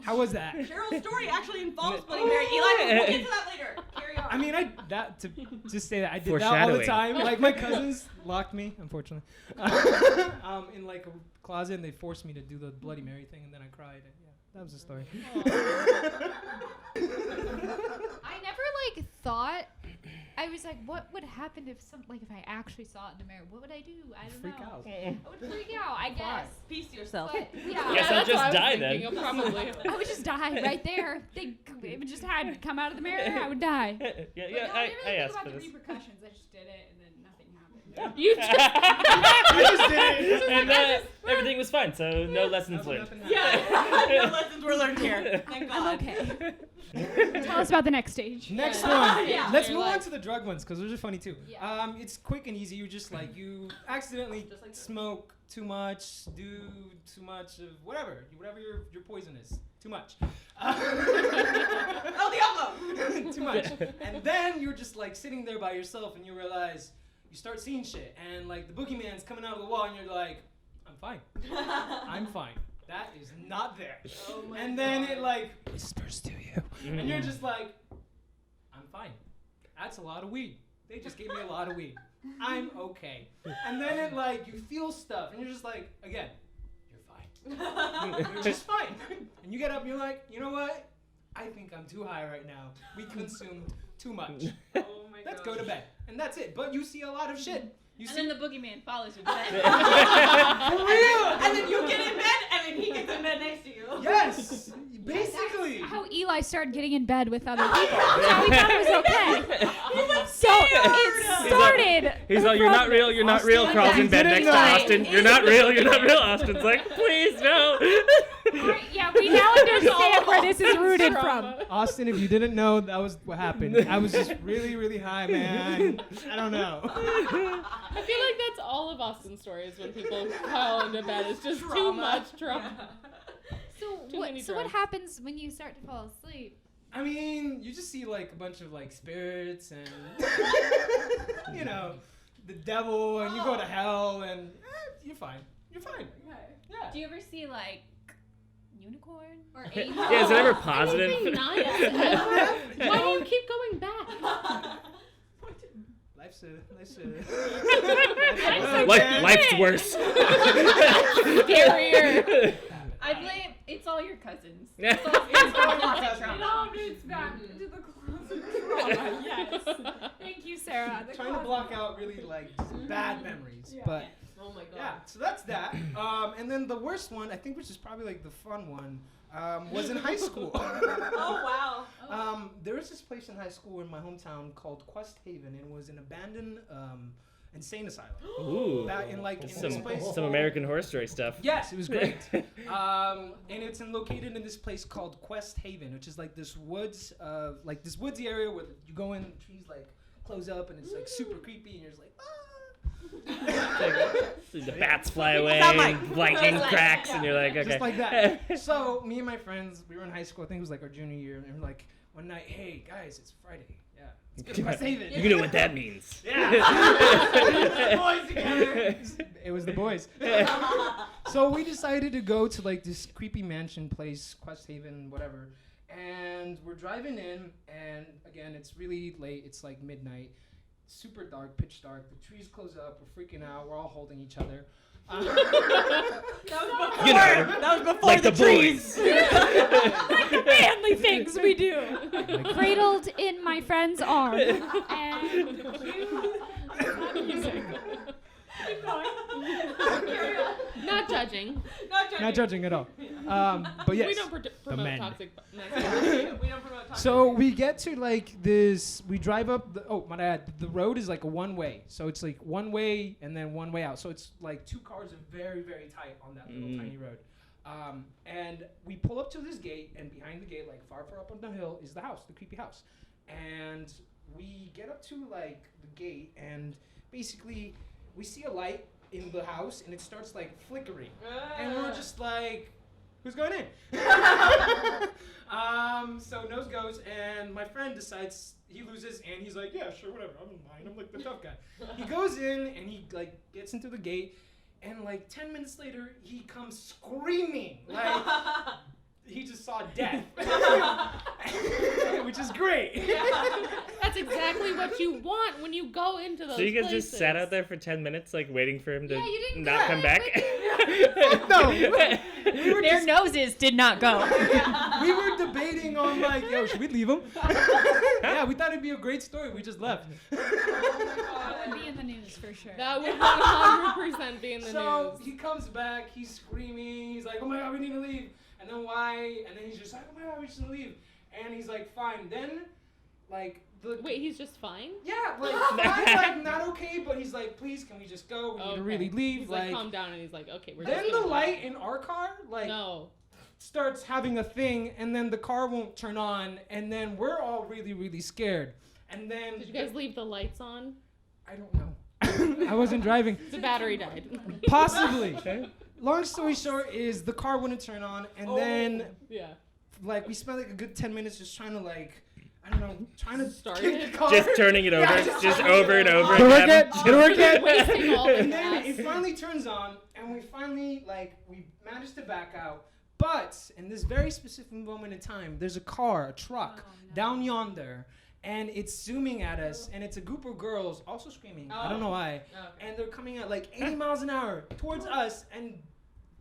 [SPEAKER 6] How was that?
[SPEAKER 2] Cheryl's story actually involves Bloody Mary. Eli, we'll get to that later. Carry on.
[SPEAKER 6] I mean, to just say that I did that all the
[SPEAKER 5] Foreshadowing.
[SPEAKER 6] time. Like my cousins locked me, unfortunately, in like a closet, and they forced me to do the Bloody Mary thing, and then I cried. And yeah, that was the story.
[SPEAKER 4] I never like thought. I was like, what would happen if if I actually saw it in the mirror? What would I do? I don't
[SPEAKER 6] Freak
[SPEAKER 4] know.
[SPEAKER 6] out.
[SPEAKER 4] I would freak out, I guess.
[SPEAKER 2] Peace yourself.
[SPEAKER 4] But
[SPEAKER 5] Yes,
[SPEAKER 4] yeah,
[SPEAKER 5] I'll
[SPEAKER 3] that's
[SPEAKER 5] just
[SPEAKER 3] what I was
[SPEAKER 5] die
[SPEAKER 3] thinking
[SPEAKER 5] then.
[SPEAKER 3] of, probably.
[SPEAKER 4] I would just die right there. If it just had come out of the mirror, I would die.
[SPEAKER 5] Yeah,
[SPEAKER 4] But
[SPEAKER 5] yeah,
[SPEAKER 4] no, I
[SPEAKER 5] I
[SPEAKER 4] didn't really think
[SPEAKER 5] asked
[SPEAKER 4] about
[SPEAKER 5] for
[SPEAKER 4] the
[SPEAKER 5] this.
[SPEAKER 4] repercussions. I just did it, and then nothing happened.
[SPEAKER 3] You just.
[SPEAKER 6] I just did it.
[SPEAKER 5] And everything was fine, so no lessons learned.
[SPEAKER 2] Yeah, no lessons were learned here. Thank God.
[SPEAKER 4] I'm okay. Tell us about the next stage.
[SPEAKER 6] Next
[SPEAKER 3] Yeah.
[SPEAKER 6] one.
[SPEAKER 3] Yeah.
[SPEAKER 6] Let's
[SPEAKER 3] Your
[SPEAKER 6] move on
[SPEAKER 3] life.
[SPEAKER 6] to the drug ones because those are funny too.
[SPEAKER 4] Yeah.
[SPEAKER 6] It's quick and easy. You just like you accidentally
[SPEAKER 2] Just like this.
[SPEAKER 6] smoke too much, do too much of whatever your poison is. Too much.
[SPEAKER 2] El Diablo.
[SPEAKER 6] Too much. And then you're just like sitting there by yourself and you realize you start seeing shit and like the boogeyman's coming out of the wall and you're like, I'm fine. I'm fine. That is not there.
[SPEAKER 2] Oh my
[SPEAKER 6] And then
[SPEAKER 2] God.
[SPEAKER 6] it like whispers to you. And you're just like, I'm fine. That's a lot of weed. They just gave me a lot of weed. I'm okay. And then it like you feel stuff and you're just like, again, you're fine. You're just fine. And you get up and you're like, you know what? I think I'm too high right now. We consumed too much.
[SPEAKER 2] Oh my
[SPEAKER 6] Let's
[SPEAKER 2] God.
[SPEAKER 6] go to bed. And that's it. But you see a lot of shit. You
[SPEAKER 1] And
[SPEAKER 6] see
[SPEAKER 1] then the boogeyman follows you to bed.
[SPEAKER 2] For real. And then you get in bed, and then he gets in bed next to you.
[SPEAKER 6] Yes. Basically.
[SPEAKER 4] That's how Eli started getting in bed with other people. That's how we thought it was okay. So it started.
[SPEAKER 5] He's like, you're not real, you're not real.
[SPEAKER 6] Austin,
[SPEAKER 5] Crawls in
[SPEAKER 6] you
[SPEAKER 5] bed
[SPEAKER 6] didn't
[SPEAKER 5] next to
[SPEAKER 6] know.
[SPEAKER 5] Austin. You're not real, you're not real. Austin's like, please, no.
[SPEAKER 4] Alright, yeah, we now understand where this is rooted from.
[SPEAKER 6] Austin, if you didn't know, that was what happened. I was just really, really high, man. I don't know.
[SPEAKER 3] I feel like that's all of Austin's stories when people pile into bed. It's just too
[SPEAKER 2] Trauma.
[SPEAKER 3] much trauma.
[SPEAKER 4] So
[SPEAKER 3] Too many
[SPEAKER 4] what
[SPEAKER 3] drugs.
[SPEAKER 4] happens when you start to fall asleep?
[SPEAKER 6] I mean, you just see like a bunch of like spirits and you know, the devil, and you go to hell, and you're fine. You're fine. Yeah.
[SPEAKER 1] Do you ever see like unicorn or
[SPEAKER 5] Yeah,
[SPEAKER 1] angel?
[SPEAKER 5] is it ever positive?
[SPEAKER 3] Anything nice ever? Why do you keep going back?
[SPEAKER 6] Life's
[SPEAKER 5] Life's worse.
[SPEAKER 3] Scarier.
[SPEAKER 1] I blame it's all your cousins.
[SPEAKER 5] Yeah.
[SPEAKER 1] It's all closet
[SPEAKER 4] It
[SPEAKER 1] trauma.
[SPEAKER 4] all roots back to the closet trauma. Yes. Thank you, Sarah. The
[SPEAKER 6] trying to
[SPEAKER 4] closet-
[SPEAKER 6] block out really like bad memories, but
[SPEAKER 2] Oh my God.
[SPEAKER 6] yeah. So that's that. And then the worst one, I think, which is probably like the fun one, was in high school.
[SPEAKER 2] Oh wow.
[SPEAKER 6] There was this place in high school in my hometown called Quest Haven, and it was an abandoned insane asylum.
[SPEAKER 5] Ooh.
[SPEAKER 6] Back in like in this place.
[SPEAKER 5] Some American Horror Story stuff.
[SPEAKER 6] Yes, it was great. And it's located in this place called Quest Haven, which is like this woods, like this woodsy area where you go in, the trees like close up, and it's like super creepy, and you're just like, ah.
[SPEAKER 5] The bats fly away,
[SPEAKER 2] sound like-
[SPEAKER 5] lightning
[SPEAKER 2] like-
[SPEAKER 5] cracks,
[SPEAKER 2] yeah.
[SPEAKER 5] and you're like, okay.
[SPEAKER 6] Just like that. So me and my friends, we were in high school. I think it was like our junior year, and we're like one night, hey guys, it's Friday. Yeah, let's go to Quest Haven.
[SPEAKER 5] You know what that means.
[SPEAKER 6] Yeah. Boys together. It was the boys. So we decided to go to like this creepy mansion place, Quest Haven, whatever. And we're driving in, and again, it's really late. It's like midnight, super dark, pitch dark. The trees close up. We're freaking out. We're all holding each other.
[SPEAKER 2] That was before.
[SPEAKER 5] You know,
[SPEAKER 2] that was before
[SPEAKER 5] like the
[SPEAKER 2] trees.
[SPEAKER 5] boys.
[SPEAKER 4] manly things we do. Cradled in my friend's arm. And
[SPEAKER 3] Not judging.
[SPEAKER 2] Not joking.
[SPEAKER 6] Not judging at all. But yes.
[SPEAKER 3] We don't promote
[SPEAKER 6] men.
[SPEAKER 3] toxic.
[SPEAKER 2] We don't promote toxic.
[SPEAKER 6] So we get to like this. We drive up. My bad. The road is like a one way. So it's like one way and then one way out. So it's like two cars are very very tight on that little tiny road. And we pull up to this gate, and behind the gate, like far up on the hill, is the house, the creepy house. And we get up to like the gate, and basically we see a light in the house, and it starts like flickering, and we're just like, who's going in? So nose goes, and my friend decides he loses, and he's like, yeah, sure, whatever, I'm mine. I'm like the tough guy. He goes in, and he like gets into the gate, and like 10 minutes later, he comes screaming like he just saw death, which is great.
[SPEAKER 3] That's exactly what you want when you go into those
[SPEAKER 5] So you guys
[SPEAKER 3] places.
[SPEAKER 5] just sat out there for 10 minutes, like waiting for him to
[SPEAKER 4] Yeah, you didn't
[SPEAKER 5] not
[SPEAKER 4] go.
[SPEAKER 5] come back?
[SPEAKER 6] No,
[SPEAKER 1] Their noses did not go.
[SPEAKER 6] we were debating on like, yo, should we leave him? Yeah, we thought it'd be a great story. We just left.
[SPEAKER 4] That would be in the news for sure.
[SPEAKER 3] That would 100% be in the
[SPEAKER 6] So
[SPEAKER 3] news.
[SPEAKER 6] he comes back, he's screaming, he's like, oh my god, we need to leave. And then why? And then he's just like, oh my god, we should leave. And he's like, fine. Then, like,
[SPEAKER 3] Wait, he's just fine?
[SPEAKER 6] yeah, like, fine, like, not okay, but he's like, please, can we just go? We need to really leave.
[SPEAKER 3] He's like, calm down, and he's like, okay, we're
[SPEAKER 6] Then
[SPEAKER 3] just
[SPEAKER 6] the
[SPEAKER 3] gonna
[SPEAKER 6] light in our car, like, starts having a thing, and then the car won't turn on, and then we're all really, really scared. And then...
[SPEAKER 3] Did you guys leave the lights on?
[SPEAKER 6] I don't know. I wasn't driving.
[SPEAKER 3] The battery died.
[SPEAKER 6] Possibly. Long story short is the car wouldn't turn on, and then
[SPEAKER 3] Yeah.
[SPEAKER 6] like we spent like a good 10 minutes just trying to like, I don't know, trying to
[SPEAKER 3] Start
[SPEAKER 6] kick
[SPEAKER 3] it?
[SPEAKER 6] the car.
[SPEAKER 5] Just turning it over,
[SPEAKER 6] Yeah,
[SPEAKER 5] just over and over
[SPEAKER 6] It'll work
[SPEAKER 5] again.
[SPEAKER 6] it. It'll work it.
[SPEAKER 3] Wasting all the
[SPEAKER 6] And then
[SPEAKER 3] gas.
[SPEAKER 6] it finally turns on, and we finally like we managed to back out. But in this very specific moment in time, there's a car, a truck, down yonder. And it's zooming at us, and it's a group of girls also screaming. I don't know why.
[SPEAKER 2] Okay.
[SPEAKER 6] And they're coming at like 80 miles an hour towards us, and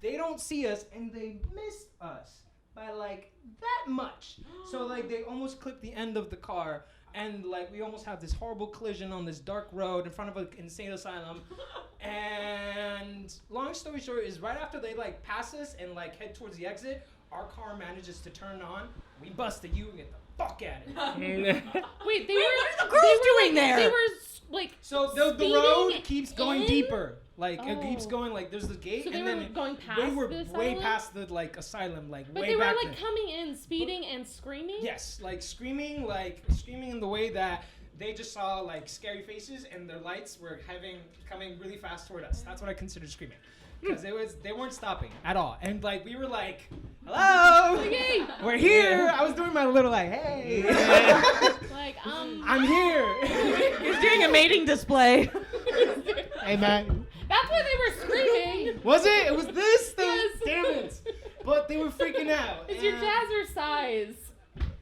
[SPEAKER 6] they don't see us, and they missed us by like that much. So like they almost clipped the end of the car, and like we almost have this horrible collision on this dark road in front of an insane asylum. And long story short is right after they like pass us and like head towards the exit, our car manages to turn on. We bust a U and get the fuck at it.
[SPEAKER 3] Wait, they
[SPEAKER 2] What
[SPEAKER 3] were
[SPEAKER 2] are the girls doing there?
[SPEAKER 3] They were like
[SPEAKER 6] So the
[SPEAKER 3] speeding
[SPEAKER 6] road keeps going
[SPEAKER 3] in?
[SPEAKER 6] deeper. Like it
[SPEAKER 3] Oh.
[SPEAKER 6] keeps going like there's the gate,
[SPEAKER 3] So they
[SPEAKER 6] and
[SPEAKER 3] were
[SPEAKER 6] then
[SPEAKER 3] going past
[SPEAKER 6] they were
[SPEAKER 3] the
[SPEAKER 6] way
[SPEAKER 3] asylum?
[SPEAKER 6] past the like asylum, like
[SPEAKER 3] But
[SPEAKER 6] way
[SPEAKER 3] they were
[SPEAKER 6] back
[SPEAKER 3] like
[SPEAKER 6] there.
[SPEAKER 3] coming in, speeding and screaming.
[SPEAKER 6] Yes, like screaming in the way that they just saw like scary faces, and their lights were coming really fast toward us. That's what I consider screaming, because they weren't stopping at all, and like we were like, hello,
[SPEAKER 3] Like, hey,
[SPEAKER 6] we're here. I was doing my little like, hey,
[SPEAKER 3] like
[SPEAKER 6] I'm here.
[SPEAKER 2] He's doing a mating display.
[SPEAKER 6] Hey man,
[SPEAKER 3] That's why they were screaming.
[SPEAKER 6] was it? It was this.
[SPEAKER 3] Yes.
[SPEAKER 6] Damn it! But they were freaking out.
[SPEAKER 3] It's your
[SPEAKER 6] and
[SPEAKER 3] jazzercise.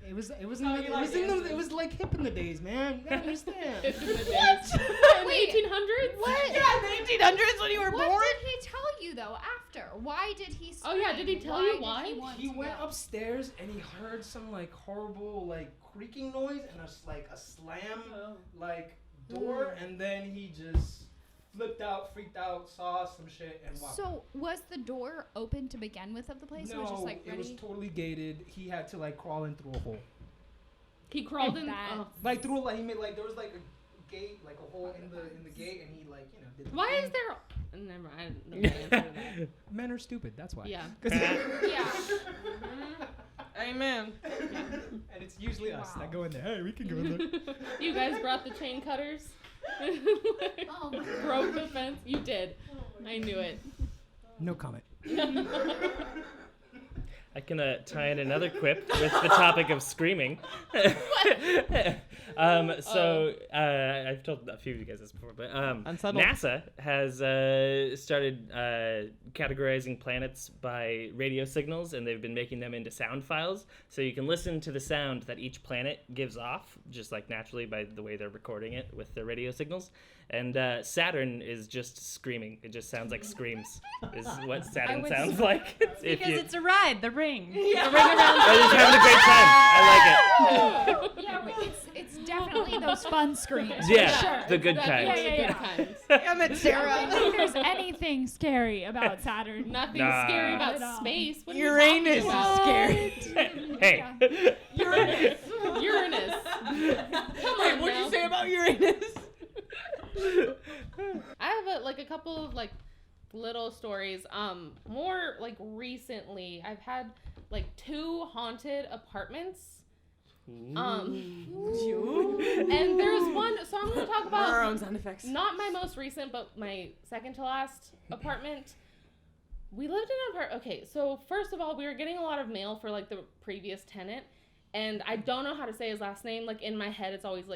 [SPEAKER 6] It was
[SPEAKER 2] like
[SPEAKER 6] like hip in the days, man. You gotta understand.
[SPEAKER 3] What? In the 1800s?
[SPEAKER 4] What?
[SPEAKER 2] Yeah, in the 1800s when you were
[SPEAKER 4] What
[SPEAKER 2] born.
[SPEAKER 4] did he tell you though after? Why did he
[SPEAKER 3] Oh, yeah,
[SPEAKER 4] scream?
[SPEAKER 3] did he tell you
[SPEAKER 4] did
[SPEAKER 3] why?
[SPEAKER 4] He, want
[SPEAKER 6] He
[SPEAKER 4] to
[SPEAKER 6] went
[SPEAKER 4] know?
[SPEAKER 6] upstairs and he heard some like horrible like creaking noise and a slam like door, and then he just flipped out, freaked out, saw some shit, and walked.
[SPEAKER 4] So was the door open to begin with of the place?
[SPEAKER 6] No,
[SPEAKER 4] It was just like
[SPEAKER 6] it was
[SPEAKER 4] ready.
[SPEAKER 6] totally gated. He had to like crawl in through a hole.
[SPEAKER 3] He crawled in.
[SPEAKER 4] That-
[SPEAKER 3] Oh.
[SPEAKER 6] Like through like he made like there was like a gate, like a hole in the gate, and he like did. The
[SPEAKER 3] Why
[SPEAKER 6] thing.
[SPEAKER 3] is there? Never mind. I don't know the answer to that.
[SPEAKER 6] Men are stupid. That's why.
[SPEAKER 3] Yeah.
[SPEAKER 6] 'Cause-
[SPEAKER 4] Yeah.
[SPEAKER 2] Amen.
[SPEAKER 6] and it's usually us
[SPEAKER 4] Wow.
[SPEAKER 6] that go in there. Hey, we can go in there.
[SPEAKER 3] You guys brought the chain cutters.
[SPEAKER 4] Oh my
[SPEAKER 3] Broke the fence. You did. I knew it.
[SPEAKER 6] No comment.
[SPEAKER 5] I can tie in another quip with the topic of screaming. I've told a few of you guys this before, but
[SPEAKER 2] Unsettled.
[SPEAKER 5] NASA has started categorizing planets by radio signals, and they've been making them into sound files, so you can listen to the sound that each planet gives off, just like naturally by the way they're recording it with their radio signals. And Saturn is just screaming. It just sounds like screams, is what Saturn
[SPEAKER 1] would
[SPEAKER 5] sounds like. If
[SPEAKER 1] Because
[SPEAKER 5] you-
[SPEAKER 1] it's a ride, the ring.
[SPEAKER 2] Yeah.
[SPEAKER 1] The ring around
[SPEAKER 5] I'm just having a great time. I like it.
[SPEAKER 4] Yeah, it's definitely Definitely those fun screams.
[SPEAKER 5] Yeah,
[SPEAKER 4] For sure.
[SPEAKER 5] the good
[SPEAKER 3] Definitely
[SPEAKER 5] kind.
[SPEAKER 4] Yeah,
[SPEAKER 3] the
[SPEAKER 4] yeah,
[SPEAKER 3] good
[SPEAKER 4] yeah.
[SPEAKER 3] kinds.
[SPEAKER 2] Damn it,
[SPEAKER 4] I
[SPEAKER 2] Sarah.
[SPEAKER 4] don't think there's anything scary about Saturn.
[SPEAKER 3] Nothing
[SPEAKER 5] Nah.
[SPEAKER 3] scary
[SPEAKER 4] Not at
[SPEAKER 3] about
[SPEAKER 4] all.
[SPEAKER 3] space. What are
[SPEAKER 2] Uranus
[SPEAKER 3] you
[SPEAKER 2] is
[SPEAKER 3] talking
[SPEAKER 2] scary.
[SPEAKER 5] Hey.
[SPEAKER 2] Uranus.
[SPEAKER 3] about? Uranus. Come
[SPEAKER 2] Wait,
[SPEAKER 3] on
[SPEAKER 2] what'd
[SPEAKER 3] now.
[SPEAKER 2] you say about Uranus?
[SPEAKER 3] I have a couple of little stories. More recently, I've had 2 haunted apartments. And there's one. So I'm gonna talk about
[SPEAKER 2] Our own sound effects.
[SPEAKER 3] not my most recent, but my second to last apartment. We lived in an apartment. Okay, so first of all, we were getting a lot of mail for the previous tenant, and I don't know how to say his last name. In my head, it's always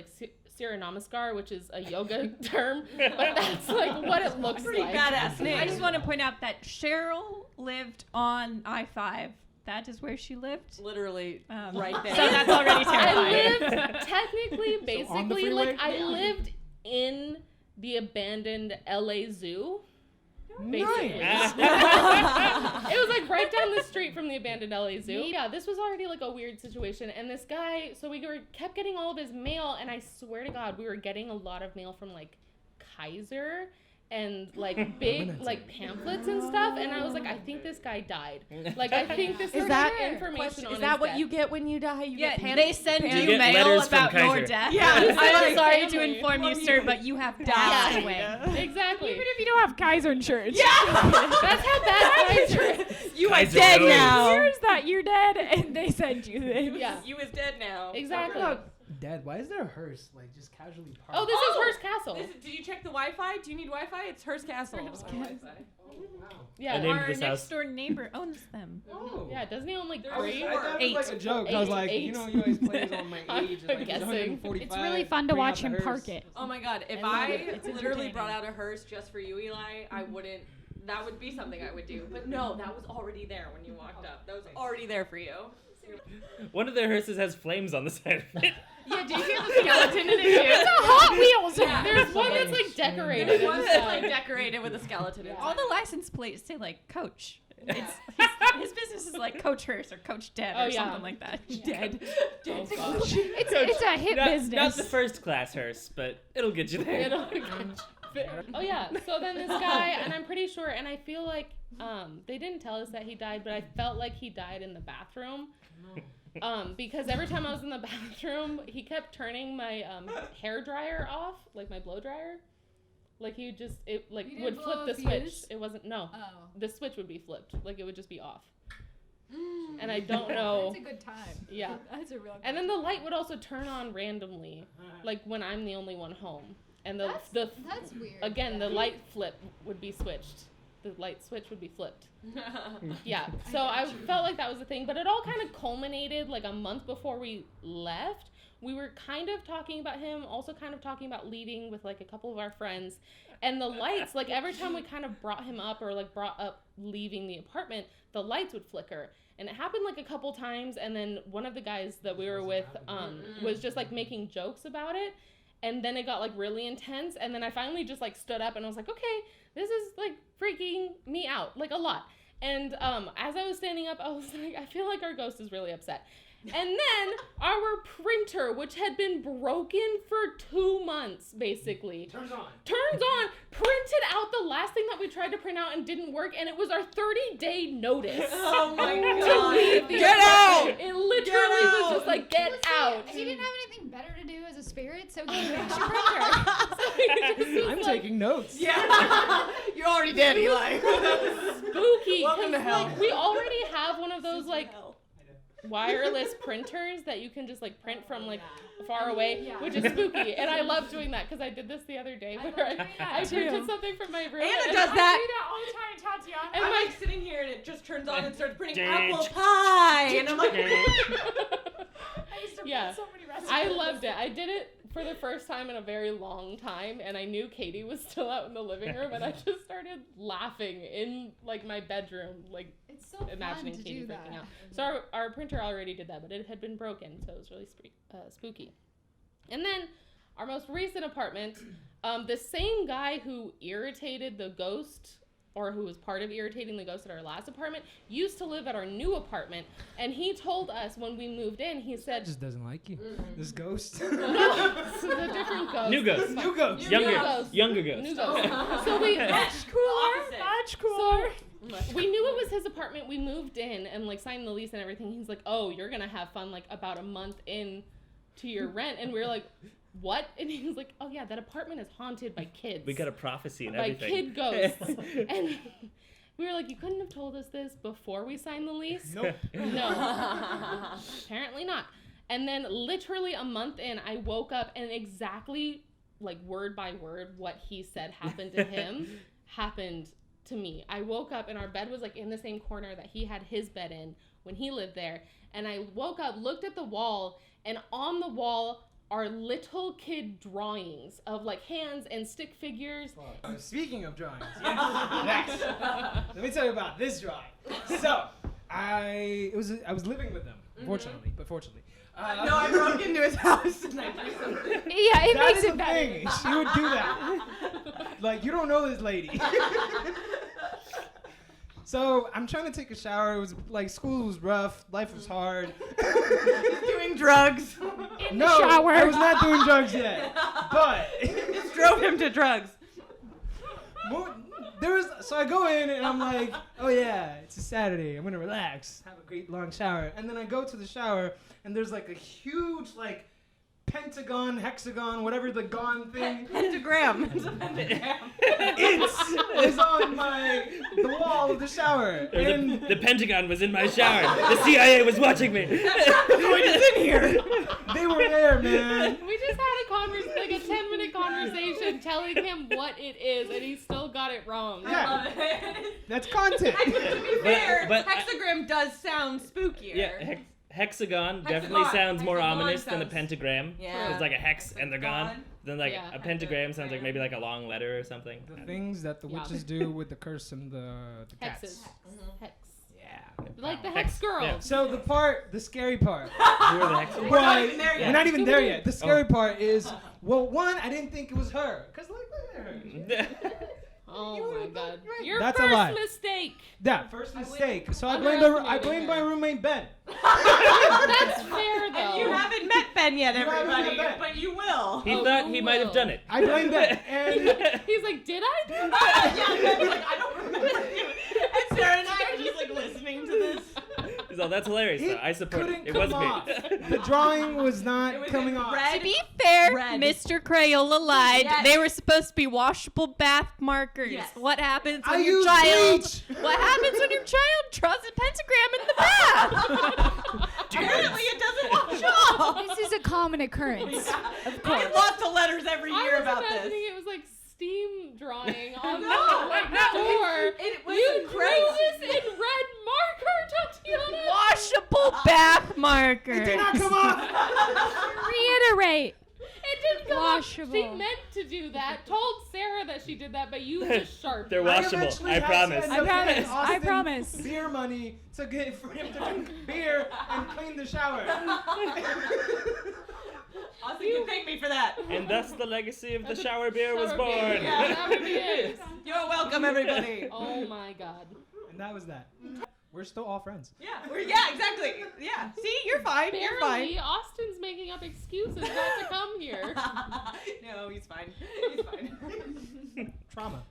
[SPEAKER 3] Siranamaskar, which is a yoga term, but that's what it looks
[SPEAKER 2] Pretty
[SPEAKER 3] like.
[SPEAKER 2] badass name.
[SPEAKER 1] I just want to point out that Cheryl lived on I-5. That is where she lived.
[SPEAKER 2] Literally
[SPEAKER 1] Right
[SPEAKER 2] right there.
[SPEAKER 1] So that's already
[SPEAKER 3] I
[SPEAKER 1] terrifying.
[SPEAKER 3] lived technically,
[SPEAKER 6] on the
[SPEAKER 3] basically,
[SPEAKER 6] freeway?
[SPEAKER 3] I lived in the abandoned LA Zoo. Basically.
[SPEAKER 6] Nice.
[SPEAKER 3] It was right down the street from the abandoned LA Zoo. Yeah, this was already a weird situation. And this guy, so we kept getting all of his mail, and I swear to God, we were getting a lot of mail from Kaiser and big pamphlets and stuff. And I was I think this guy died. I think this is
[SPEAKER 2] that
[SPEAKER 3] information on
[SPEAKER 2] Is that
[SPEAKER 3] his
[SPEAKER 2] what
[SPEAKER 3] death.
[SPEAKER 2] you get when you die? You
[SPEAKER 1] Yeah,
[SPEAKER 2] get
[SPEAKER 1] they send
[SPEAKER 5] You
[SPEAKER 1] you
[SPEAKER 5] get
[SPEAKER 1] mail
[SPEAKER 5] letters from
[SPEAKER 1] about your
[SPEAKER 5] Kaiser.
[SPEAKER 1] death.
[SPEAKER 2] Yeah,
[SPEAKER 1] I'm sorry to
[SPEAKER 3] family.
[SPEAKER 1] inform you, sir, but you have passed away.
[SPEAKER 3] Exactly.
[SPEAKER 4] Even if you don't have Kaiser insurance.
[SPEAKER 3] That's how bad Kaiser is.
[SPEAKER 2] You are
[SPEAKER 5] Kaiser
[SPEAKER 2] dead
[SPEAKER 5] knows.
[SPEAKER 2] now.
[SPEAKER 4] Here's that you're dead, and they send you this.
[SPEAKER 3] Yeah.
[SPEAKER 2] You is dead now.
[SPEAKER 3] Exactly.
[SPEAKER 6] Dad, why is there a hearse just casually parked?
[SPEAKER 3] Oh, this is Hearst Castle.
[SPEAKER 2] Did you check the Wi-Fi? Do you need Wi-Fi? It's Hearst Castle.
[SPEAKER 6] Oh, wow.
[SPEAKER 3] Yeah.
[SPEAKER 5] I named
[SPEAKER 1] Our
[SPEAKER 5] this
[SPEAKER 1] next
[SPEAKER 5] house.
[SPEAKER 1] door neighbor owns them.
[SPEAKER 6] Oh.
[SPEAKER 3] Yeah, doesn't he own
[SPEAKER 2] There's
[SPEAKER 6] I
[SPEAKER 3] 3?
[SPEAKER 6] thought it was a
[SPEAKER 1] 8.
[SPEAKER 6] joke. I was
[SPEAKER 3] Eight.
[SPEAKER 6] you always play this on my age.
[SPEAKER 3] I'm
[SPEAKER 6] He's
[SPEAKER 3] guessing.
[SPEAKER 6] 145,
[SPEAKER 4] It's really fun to
[SPEAKER 6] bring out
[SPEAKER 4] watch
[SPEAKER 6] the
[SPEAKER 4] him
[SPEAKER 6] hearse.
[SPEAKER 4] park it.
[SPEAKER 2] Oh my God! If
[SPEAKER 3] I love
[SPEAKER 2] I
[SPEAKER 3] it.
[SPEAKER 1] It's
[SPEAKER 2] literally
[SPEAKER 1] entertaining.
[SPEAKER 2] brought out a hearse just for you, Eli, I wouldn't. That would be something I would do. But no, that was already there when you walked up. That was already there for you.
[SPEAKER 5] One of their hearses has flames on the side of it.
[SPEAKER 2] Yeah, did you see the skeleton in it too?
[SPEAKER 4] It's a Hot Wheels.
[SPEAKER 2] Yeah.
[SPEAKER 3] There's one that's decorated
[SPEAKER 2] One that's
[SPEAKER 3] inside.
[SPEAKER 2] decorated with a skeleton.
[SPEAKER 1] All the license plates say Coach. It's his business is Coach Hearse or Coach Dead
[SPEAKER 3] Oh,
[SPEAKER 1] or
[SPEAKER 3] yeah.
[SPEAKER 1] something like that.
[SPEAKER 2] Dead.
[SPEAKER 3] Oh, gosh.
[SPEAKER 4] It's a hit
[SPEAKER 5] Not
[SPEAKER 4] business.
[SPEAKER 5] the first class hearse, but it'll get you there.
[SPEAKER 3] Oh yeah. So then this guy, and I'm pretty sure, and I feel they didn't tell us that he died, but I felt like he died in the bathroom. Because every time I was in the bathroom, he kept turning my hair dryer off, my blow dryer. He would just
[SPEAKER 4] You
[SPEAKER 3] would
[SPEAKER 4] didn't
[SPEAKER 3] flip
[SPEAKER 4] blow
[SPEAKER 3] the
[SPEAKER 4] a
[SPEAKER 3] switch.
[SPEAKER 4] fuse?
[SPEAKER 3] It wasn't
[SPEAKER 4] Oh.
[SPEAKER 3] the switch would be flipped. It would just be off. And I don't know.
[SPEAKER 4] That's a good time.
[SPEAKER 3] Yeah.
[SPEAKER 4] That's a real.
[SPEAKER 3] And then the light would also turn on randomly, when I'm the only one home. And the
[SPEAKER 4] That's weird.
[SPEAKER 3] again the light flip would be switched. The light switch would be flipped. Yeah. So I felt like that was a thing, but it all kind of culminated a month before we left. We were kind of talking about him, also kind of talking about leaving with a couple of our friends. And the lights, every time we kind of brought him up or brought up leaving the apartment, the lights would flicker. And it happened a couple times, and then one of the guys that we were with was just making jokes about it. And then it got really intense, and then I finally just stood up and I was like, okay, this is freaking me out a lot. And as I was standing up, I was I feel like our ghost is really upset. And then our printer, which had been broken for 2 months, basically, turns on, printed out the last thing that we tried to print out and didn't work, and it was our 30-day notice.
[SPEAKER 2] Oh my
[SPEAKER 3] To
[SPEAKER 2] God!
[SPEAKER 3] leave the
[SPEAKER 2] Get
[SPEAKER 3] apartment.
[SPEAKER 2] out!
[SPEAKER 3] It literally
[SPEAKER 2] Get
[SPEAKER 3] was just get out.
[SPEAKER 4] He didn't have anything better to do as a spirit, so he fixed your printer.
[SPEAKER 6] I'm taking notes.
[SPEAKER 2] Yeah, you're already dead, Eli.
[SPEAKER 3] Spooky.
[SPEAKER 2] Welcome to
[SPEAKER 3] 'cause,
[SPEAKER 2] hell.
[SPEAKER 3] we already have one of those wireless printers that you can just print from far away, which is spooky. And I love doing that because I did this the other day where I printed something from my room.
[SPEAKER 2] Anna
[SPEAKER 3] and
[SPEAKER 2] does
[SPEAKER 3] I
[SPEAKER 2] that.
[SPEAKER 3] do that all the time, Tatiana. And
[SPEAKER 2] I'm sitting here and it just turns on and starts printing
[SPEAKER 5] Dang.
[SPEAKER 2] apple pie, and I'm
[SPEAKER 4] I used to
[SPEAKER 3] Yeah.
[SPEAKER 4] print so many recipes.
[SPEAKER 3] I loved it. I did it for the first time in a very long time, and I knew Katie was still out in the living room, and I just started laughing in my bedroom,
[SPEAKER 4] It's so
[SPEAKER 3] imagining
[SPEAKER 4] fun to
[SPEAKER 3] Katie
[SPEAKER 4] do
[SPEAKER 3] freaking
[SPEAKER 4] that.
[SPEAKER 3] out. So our printer already did that, but it had been broken, so it was really spooky. And then our most recent apartment, the same guy who irritated the ghost or who was part of irritating the ghost at our last apartment, used to live at our new apartment. And he told us when we moved in, he said,
[SPEAKER 6] Just doesn't like you. This ghost.
[SPEAKER 3] no, this is a different ghost.
[SPEAKER 5] New ghost.
[SPEAKER 6] New ghost.
[SPEAKER 5] Younger ghost.
[SPEAKER 3] New ghost. So we
[SPEAKER 2] Much cooler.
[SPEAKER 3] much cooler. We knew it was his apartment. We moved in and like signed the lease and everything. He's like, "Oh, you're gonna have fun like about a month in to your rent," and we were like, "What?" And he was like, "Oh yeah, that apartment is haunted by kids.
[SPEAKER 5] We got a prophecy and
[SPEAKER 3] by
[SPEAKER 5] everything.
[SPEAKER 3] kid ghosts." And we were like, "You couldn't have told us this before we signed the lease."
[SPEAKER 6] Nope.
[SPEAKER 3] No. Apparently not. And then literally a month in, I woke up and exactly like word by word what he said happened to him happened to me. I woke up and our bed was like in the same corner that he had his bed in when he lived there. And I woke up, looked at the wall, and on the wall are little kid drawings of like hands and stick figures.
[SPEAKER 6] Speaking of drawings, yes. Let me tell you about this drawing. So, I was living with them, fortunately.
[SPEAKER 2] No, I broke into his house and I threw something.
[SPEAKER 4] Yeah, it
[SPEAKER 6] That
[SPEAKER 4] makes
[SPEAKER 6] is
[SPEAKER 4] it
[SPEAKER 6] the
[SPEAKER 4] better.
[SPEAKER 6] thing. She would do that. Like, you don't know this lady. So I'm trying to take a shower. It was like school was rough, life was hard.
[SPEAKER 2] Doing drugs.
[SPEAKER 6] No,
[SPEAKER 4] shower.
[SPEAKER 6] I was not doing drugs yet. But
[SPEAKER 2] Just drove him to drugs.
[SPEAKER 6] so I go in and I'm like, oh yeah, it's a Saturday. I'm gonna relax, have a great long shower, and then I go to the shower and there's like a huge like pentagon, hexagon, whatever the gone thing.
[SPEAKER 2] Pentagram. It's a pentagram.
[SPEAKER 6] It's on the wall of the shower. And
[SPEAKER 5] The Pentagon was in my shower. The CIA was watching me.
[SPEAKER 2] It's in here.
[SPEAKER 6] they were there, man.
[SPEAKER 3] We just had like a 10-minute conversation telling him what it is, and he still got it wrong.
[SPEAKER 6] Yeah,
[SPEAKER 2] Love it.
[SPEAKER 6] that's content.
[SPEAKER 2] To be fair,
[SPEAKER 5] but
[SPEAKER 2] hexagram does sound spookier.
[SPEAKER 5] Yeah, hexagon definitely sounds more
[SPEAKER 2] Hexagon
[SPEAKER 5] ominous than a
[SPEAKER 2] sounds-
[SPEAKER 5] pentagram.
[SPEAKER 2] Yeah.
[SPEAKER 5] It's like a hex and they're gone.
[SPEAKER 2] Hexagon.
[SPEAKER 5] Then like
[SPEAKER 3] Yeah.
[SPEAKER 5] a pentagram sounds like maybe like a long letter or something.
[SPEAKER 6] The things that the
[SPEAKER 3] Yeah.
[SPEAKER 6] witches do with the curse and the cats.
[SPEAKER 3] Hexes. Hex.
[SPEAKER 6] Yeah.
[SPEAKER 3] Like the
[SPEAKER 5] Hex,
[SPEAKER 3] hex girl.
[SPEAKER 5] yeah.
[SPEAKER 6] So the scary part.
[SPEAKER 5] Who are the hex?
[SPEAKER 2] We're not even there yet.
[SPEAKER 6] We're not even there yet. The scary
[SPEAKER 5] Oh.
[SPEAKER 6] part is, well, one, I didn't think it was her. Because, like, look at her.
[SPEAKER 3] Oh my god. Your
[SPEAKER 6] That's a
[SPEAKER 3] first
[SPEAKER 6] lie.
[SPEAKER 3] mistake.
[SPEAKER 6] That first mistake. So I blamed my roommate Ben.
[SPEAKER 3] That's fair though.
[SPEAKER 2] And you haven't met Ben yet,
[SPEAKER 6] You haven't
[SPEAKER 2] everybody,
[SPEAKER 6] met Ben.
[SPEAKER 2] but you will.
[SPEAKER 5] He
[SPEAKER 3] Oh,
[SPEAKER 5] thought
[SPEAKER 3] you
[SPEAKER 5] he might have
[SPEAKER 3] will.
[SPEAKER 5] done it.
[SPEAKER 6] I blamed Ben. And
[SPEAKER 3] He's like, did I do that?
[SPEAKER 2] Yeah, Ben's like, I don't remember doing it. And Sarah and I are just like listening to this.
[SPEAKER 5] He's all, that's hilarious though. I support it.
[SPEAKER 6] couldn't
[SPEAKER 5] It
[SPEAKER 6] come
[SPEAKER 5] was
[SPEAKER 6] off.
[SPEAKER 5] me.
[SPEAKER 6] The drawing was not
[SPEAKER 2] It was
[SPEAKER 6] coming
[SPEAKER 2] in
[SPEAKER 6] off.
[SPEAKER 2] red.
[SPEAKER 1] To be fair,
[SPEAKER 2] Red.
[SPEAKER 1] Mr. Crayola lied.
[SPEAKER 2] Yes.
[SPEAKER 1] They were supposed to be washable bath markers.
[SPEAKER 2] Yes.
[SPEAKER 1] What happens
[SPEAKER 6] I
[SPEAKER 1] when your
[SPEAKER 6] used
[SPEAKER 1] child?
[SPEAKER 6] bleach.
[SPEAKER 1] What happens when your child draws a pentagram in the bath?
[SPEAKER 2] Apparently it doesn't wash off.
[SPEAKER 4] This is a common occurrence.
[SPEAKER 2] I get lots of letters every
[SPEAKER 3] I
[SPEAKER 2] year
[SPEAKER 3] was
[SPEAKER 2] about
[SPEAKER 3] imagining
[SPEAKER 2] this.
[SPEAKER 3] it was like steam drawing on
[SPEAKER 2] No,
[SPEAKER 3] the like,
[SPEAKER 2] no,
[SPEAKER 3] door.
[SPEAKER 2] it was
[SPEAKER 3] You
[SPEAKER 2] some
[SPEAKER 3] drew
[SPEAKER 2] crazy-
[SPEAKER 3] this in red marker, Tatiana.
[SPEAKER 1] Washable bath marker.
[SPEAKER 6] It did not come off.
[SPEAKER 4] Reiterate.
[SPEAKER 3] It didn't come up. She
[SPEAKER 4] Washable.
[SPEAKER 3] meant to do that. Told Sarah that she did that, but you just sharp.
[SPEAKER 5] They're
[SPEAKER 6] I
[SPEAKER 5] washable.
[SPEAKER 6] eventually
[SPEAKER 5] I
[SPEAKER 6] had to
[SPEAKER 5] promise.
[SPEAKER 6] end
[SPEAKER 4] I
[SPEAKER 6] up
[SPEAKER 4] promise.
[SPEAKER 6] giving
[SPEAKER 4] I
[SPEAKER 6] Austin
[SPEAKER 4] promise.
[SPEAKER 6] beer money to get for him to drink beer and clean the shower.
[SPEAKER 2] Austin can thank me for that.
[SPEAKER 5] And thus the legacy of the shower beer was
[SPEAKER 3] Shower
[SPEAKER 5] born.
[SPEAKER 3] beer. Yeah, that would be it.
[SPEAKER 2] You're welcome, everybody.
[SPEAKER 3] Oh my god.
[SPEAKER 6] And that was that. We're still all friends.
[SPEAKER 2] Yeah, exactly. Yeah. See, you're fine. You're fine.
[SPEAKER 3] Barely. Austin's making up excuses not to come here.
[SPEAKER 2] No, he's fine. He's fine.
[SPEAKER 6] Trauma.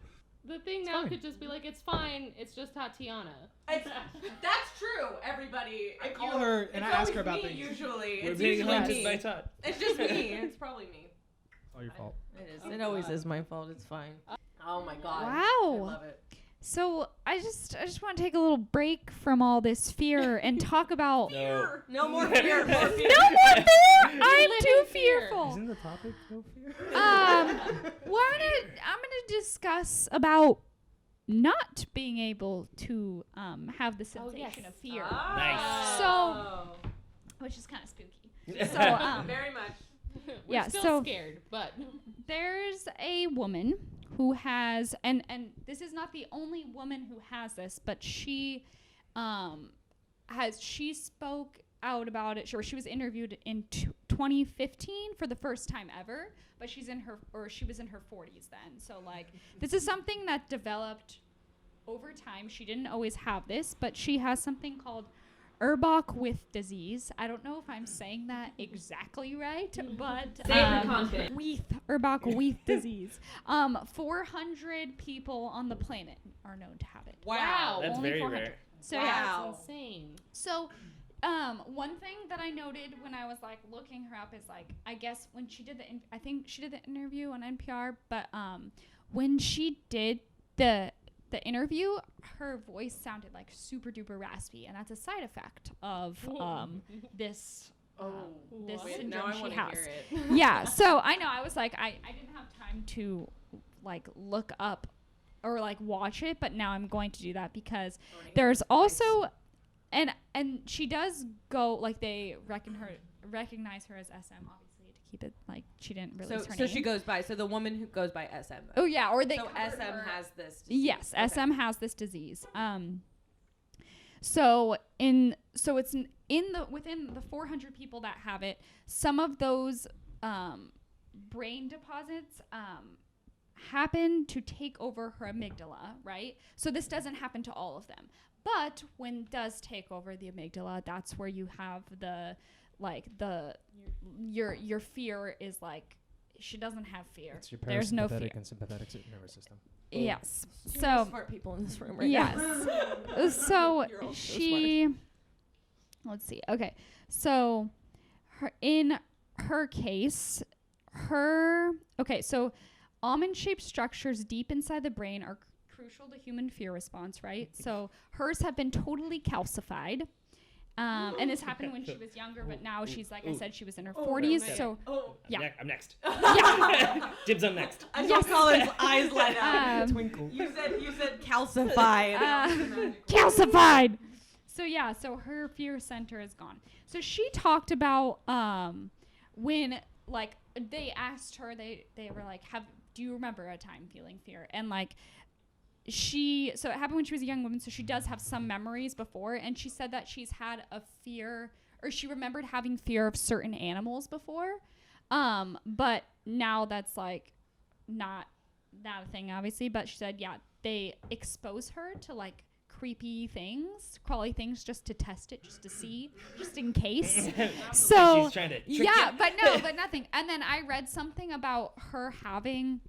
[SPEAKER 3] The thing now
[SPEAKER 6] fine.
[SPEAKER 3] could just be like, it's fine. It's just Tatiana.
[SPEAKER 2] That's true, everybody.
[SPEAKER 6] I
[SPEAKER 2] If
[SPEAKER 6] call
[SPEAKER 2] you-
[SPEAKER 6] her and
[SPEAKER 2] it's
[SPEAKER 6] I ask her
[SPEAKER 2] always
[SPEAKER 6] about
[SPEAKER 2] me,
[SPEAKER 6] things.
[SPEAKER 2] Usually,
[SPEAKER 5] We're
[SPEAKER 2] it's
[SPEAKER 5] being
[SPEAKER 2] usually
[SPEAKER 5] haunted
[SPEAKER 2] me.
[SPEAKER 5] by Todd.
[SPEAKER 2] It's just me. It's probably me.
[SPEAKER 6] All your fault.
[SPEAKER 2] It is. It always is my fault. It's fine. Oh my god.
[SPEAKER 4] Wow.
[SPEAKER 2] I love it.
[SPEAKER 4] So I just want to take a little break from all this fear and talk about.
[SPEAKER 5] No.
[SPEAKER 2] No more fear. More fear.
[SPEAKER 4] No more fear. I'm
[SPEAKER 3] live
[SPEAKER 4] too
[SPEAKER 3] in fear.
[SPEAKER 4] fearful.
[SPEAKER 6] Isn't the topic no fear?
[SPEAKER 4] I'm gonna discuss about not being able to have the sensation
[SPEAKER 3] yes.
[SPEAKER 4] of fear,
[SPEAKER 5] Nice.
[SPEAKER 2] Oh.
[SPEAKER 4] which is kind of spooky. So
[SPEAKER 2] Very much.
[SPEAKER 3] We're
[SPEAKER 4] Yeah,
[SPEAKER 3] still
[SPEAKER 4] so-
[SPEAKER 3] scared, but
[SPEAKER 4] there's a woman who has, and this is not the only woman who has this, but she spoke out about it. She was interviewed in 2015 for the first time ever, but she was in her 40s then. So like this is something that developed over time, she didn't always have this, but she has something called Erbach-With disease. I don't know if I'm saying that exactly right, but Erbach-With disease. 400 people on the planet are known to have it.
[SPEAKER 2] Wow.
[SPEAKER 5] That's
[SPEAKER 4] only
[SPEAKER 5] very
[SPEAKER 4] 400.
[SPEAKER 5] rare.
[SPEAKER 4] So
[SPEAKER 2] Wow.
[SPEAKER 3] That's insane.
[SPEAKER 4] So, one thing that I noted when I was like looking her up is like, I guess when she did I think she did the interview on NPR, but when she did the interview, her voice sounded like super duper raspy, and that's a side effect of this. This
[SPEAKER 2] Wait,
[SPEAKER 4] syndrome
[SPEAKER 2] now I
[SPEAKER 4] she
[SPEAKER 2] want
[SPEAKER 4] has.
[SPEAKER 2] to hear it.
[SPEAKER 4] Yeah, so I know I was like I didn't have time to like look up or like watch it, but now I'm going to do that because there's also and she does go like they recognize her as SM, obviously, to keep it like she didn't release her name.
[SPEAKER 2] So she goes by, so the woman who goes by SM.
[SPEAKER 4] Oh yeah, or they
[SPEAKER 2] So
[SPEAKER 4] covered
[SPEAKER 2] SM
[SPEAKER 4] her-
[SPEAKER 2] has this disease.
[SPEAKER 4] Yes,
[SPEAKER 2] Okay.
[SPEAKER 4] SM has this disease. So it's within the 400 people that have it, some of those brain deposits happen to take over her amygdala, right? So this doesn't happen to all of them. But when it does take over the amygdala, that's where you have your fear is like, she doesn't have fear.
[SPEAKER 6] It's your
[SPEAKER 4] There's no fear.
[SPEAKER 6] parasympathetic and sympathetic nervous system.
[SPEAKER 4] Yes.
[SPEAKER 2] Too
[SPEAKER 4] So
[SPEAKER 2] many smart people in this room right now.
[SPEAKER 4] yes. So
[SPEAKER 2] You're all so
[SPEAKER 4] she, let's see. Okay. So in her case, so almond-shaped structures deep inside the brain are crucial to human fear response, right? So hers have been totally calcified. And this happened when she was younger, but now she's, like I said, she was in her 40s.
[SPEAKER 2] man.
[SPEAKER 4] So yeah.
[SPEAKER 5] I'm next.
[SPEAKER 4] yeah.
[SPEAKER 5] Dibs on next.
[SPEAKER 2] I saw Colin's eyes light up.
[SPEAKER 4] Twinkle.
[SPEAKER 2] You said calcified.
[SPEAKER 4] Calcified. So yeah, so her fear center is gone. So she talked about when like they asked her, they were like, do you remember a time feeling fear? And like so it happened when she was a young woman, so she does have some memories before, and she said that she's had a fear, or she remembered having fear of certain animals before, but now that's like not that a thing, obviously. But she said, yeah, they expose her to like creepy things, crawly things, just to test it, just to see, just in case. So
[SPEAKER 5] she's trying to trick
[SPEAKER 4] yeah,
[SPEAKER 5] you.
[SPEAKER 4] but nothing. And then I read something about her having,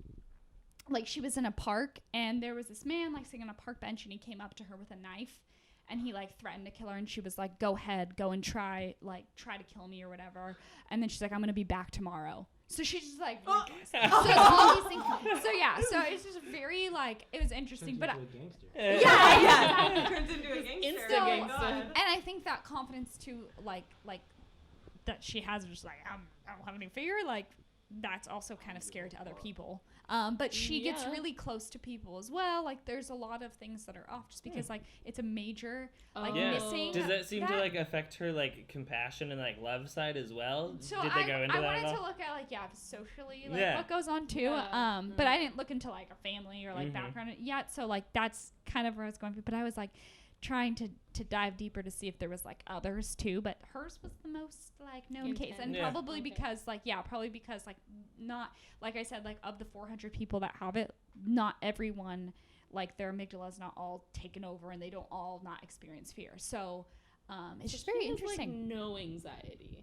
[SPEAKER 4] like, she was in a park and there was this man like sitting on a park bench, and he came up to her with a knife and he like threatened to kill her, and she was like, go ahead, go and try to kill me or whatever. And then she's like, I'm gonna be back tomorrow. So she's just like, so all these things. So yeah, so it's just very like, it was interesting. But
[SPEAKER 2] Yeah. Turns into a gangster.
[SPEAKER 3] Instant
[SPEAKER 4] So-
[SPEAKER 3] gangster.
[SPEAKER 4] and I think that confidence too, like that she has, just like, I don't have any fear, like that's also kind of scary to other people. But she gets
[SPEAKER 3] Yeah.
[SPEAKER 4] really close to people as well. Like there's a lot of things that are off just because like it's a major like
[SPEAKER 5] Yeah.
[SPEAKER 4] missing.
[SPEAKER 5] Does that seem to like affect her like compassion and like love side as well?
[SPEAKER 4] So
[SPEAKER 5] Did they go into
[SPEAKER 4] I
[SPEAKER 5] that
[SPEAKER 4] wanted
[SPEAKER 5] at
[SPEAKER 4] to
[SPEAKER 5] all?
[SPEAKER 4] look at like socially like
[SPEAKER 5] Yeah.
[SPEAKER 4] what goes on too.
[SPEAKER 3] Yeah.
[SPEAKER 4] But I didn't look into like a family or like
[SPEAKER 5] Mhm.
[SPEAKER 4] background yet. So like that's kind of where I was going. But I was like trying to dive deeper to see if there was like others too. But hers was the most like known case, and
[SPEAKER 5] Yeah.
[SPEAKER 4] probably because like not like I said, like of the 400 people that have it, not everyone like their amygdala is not all taken over, and they don't all not experience fear. So it's just very
[SPEAKER 3] She has,
[SPEAKER 4] interesting.
[SPEAKER 3] Like, no anxiety.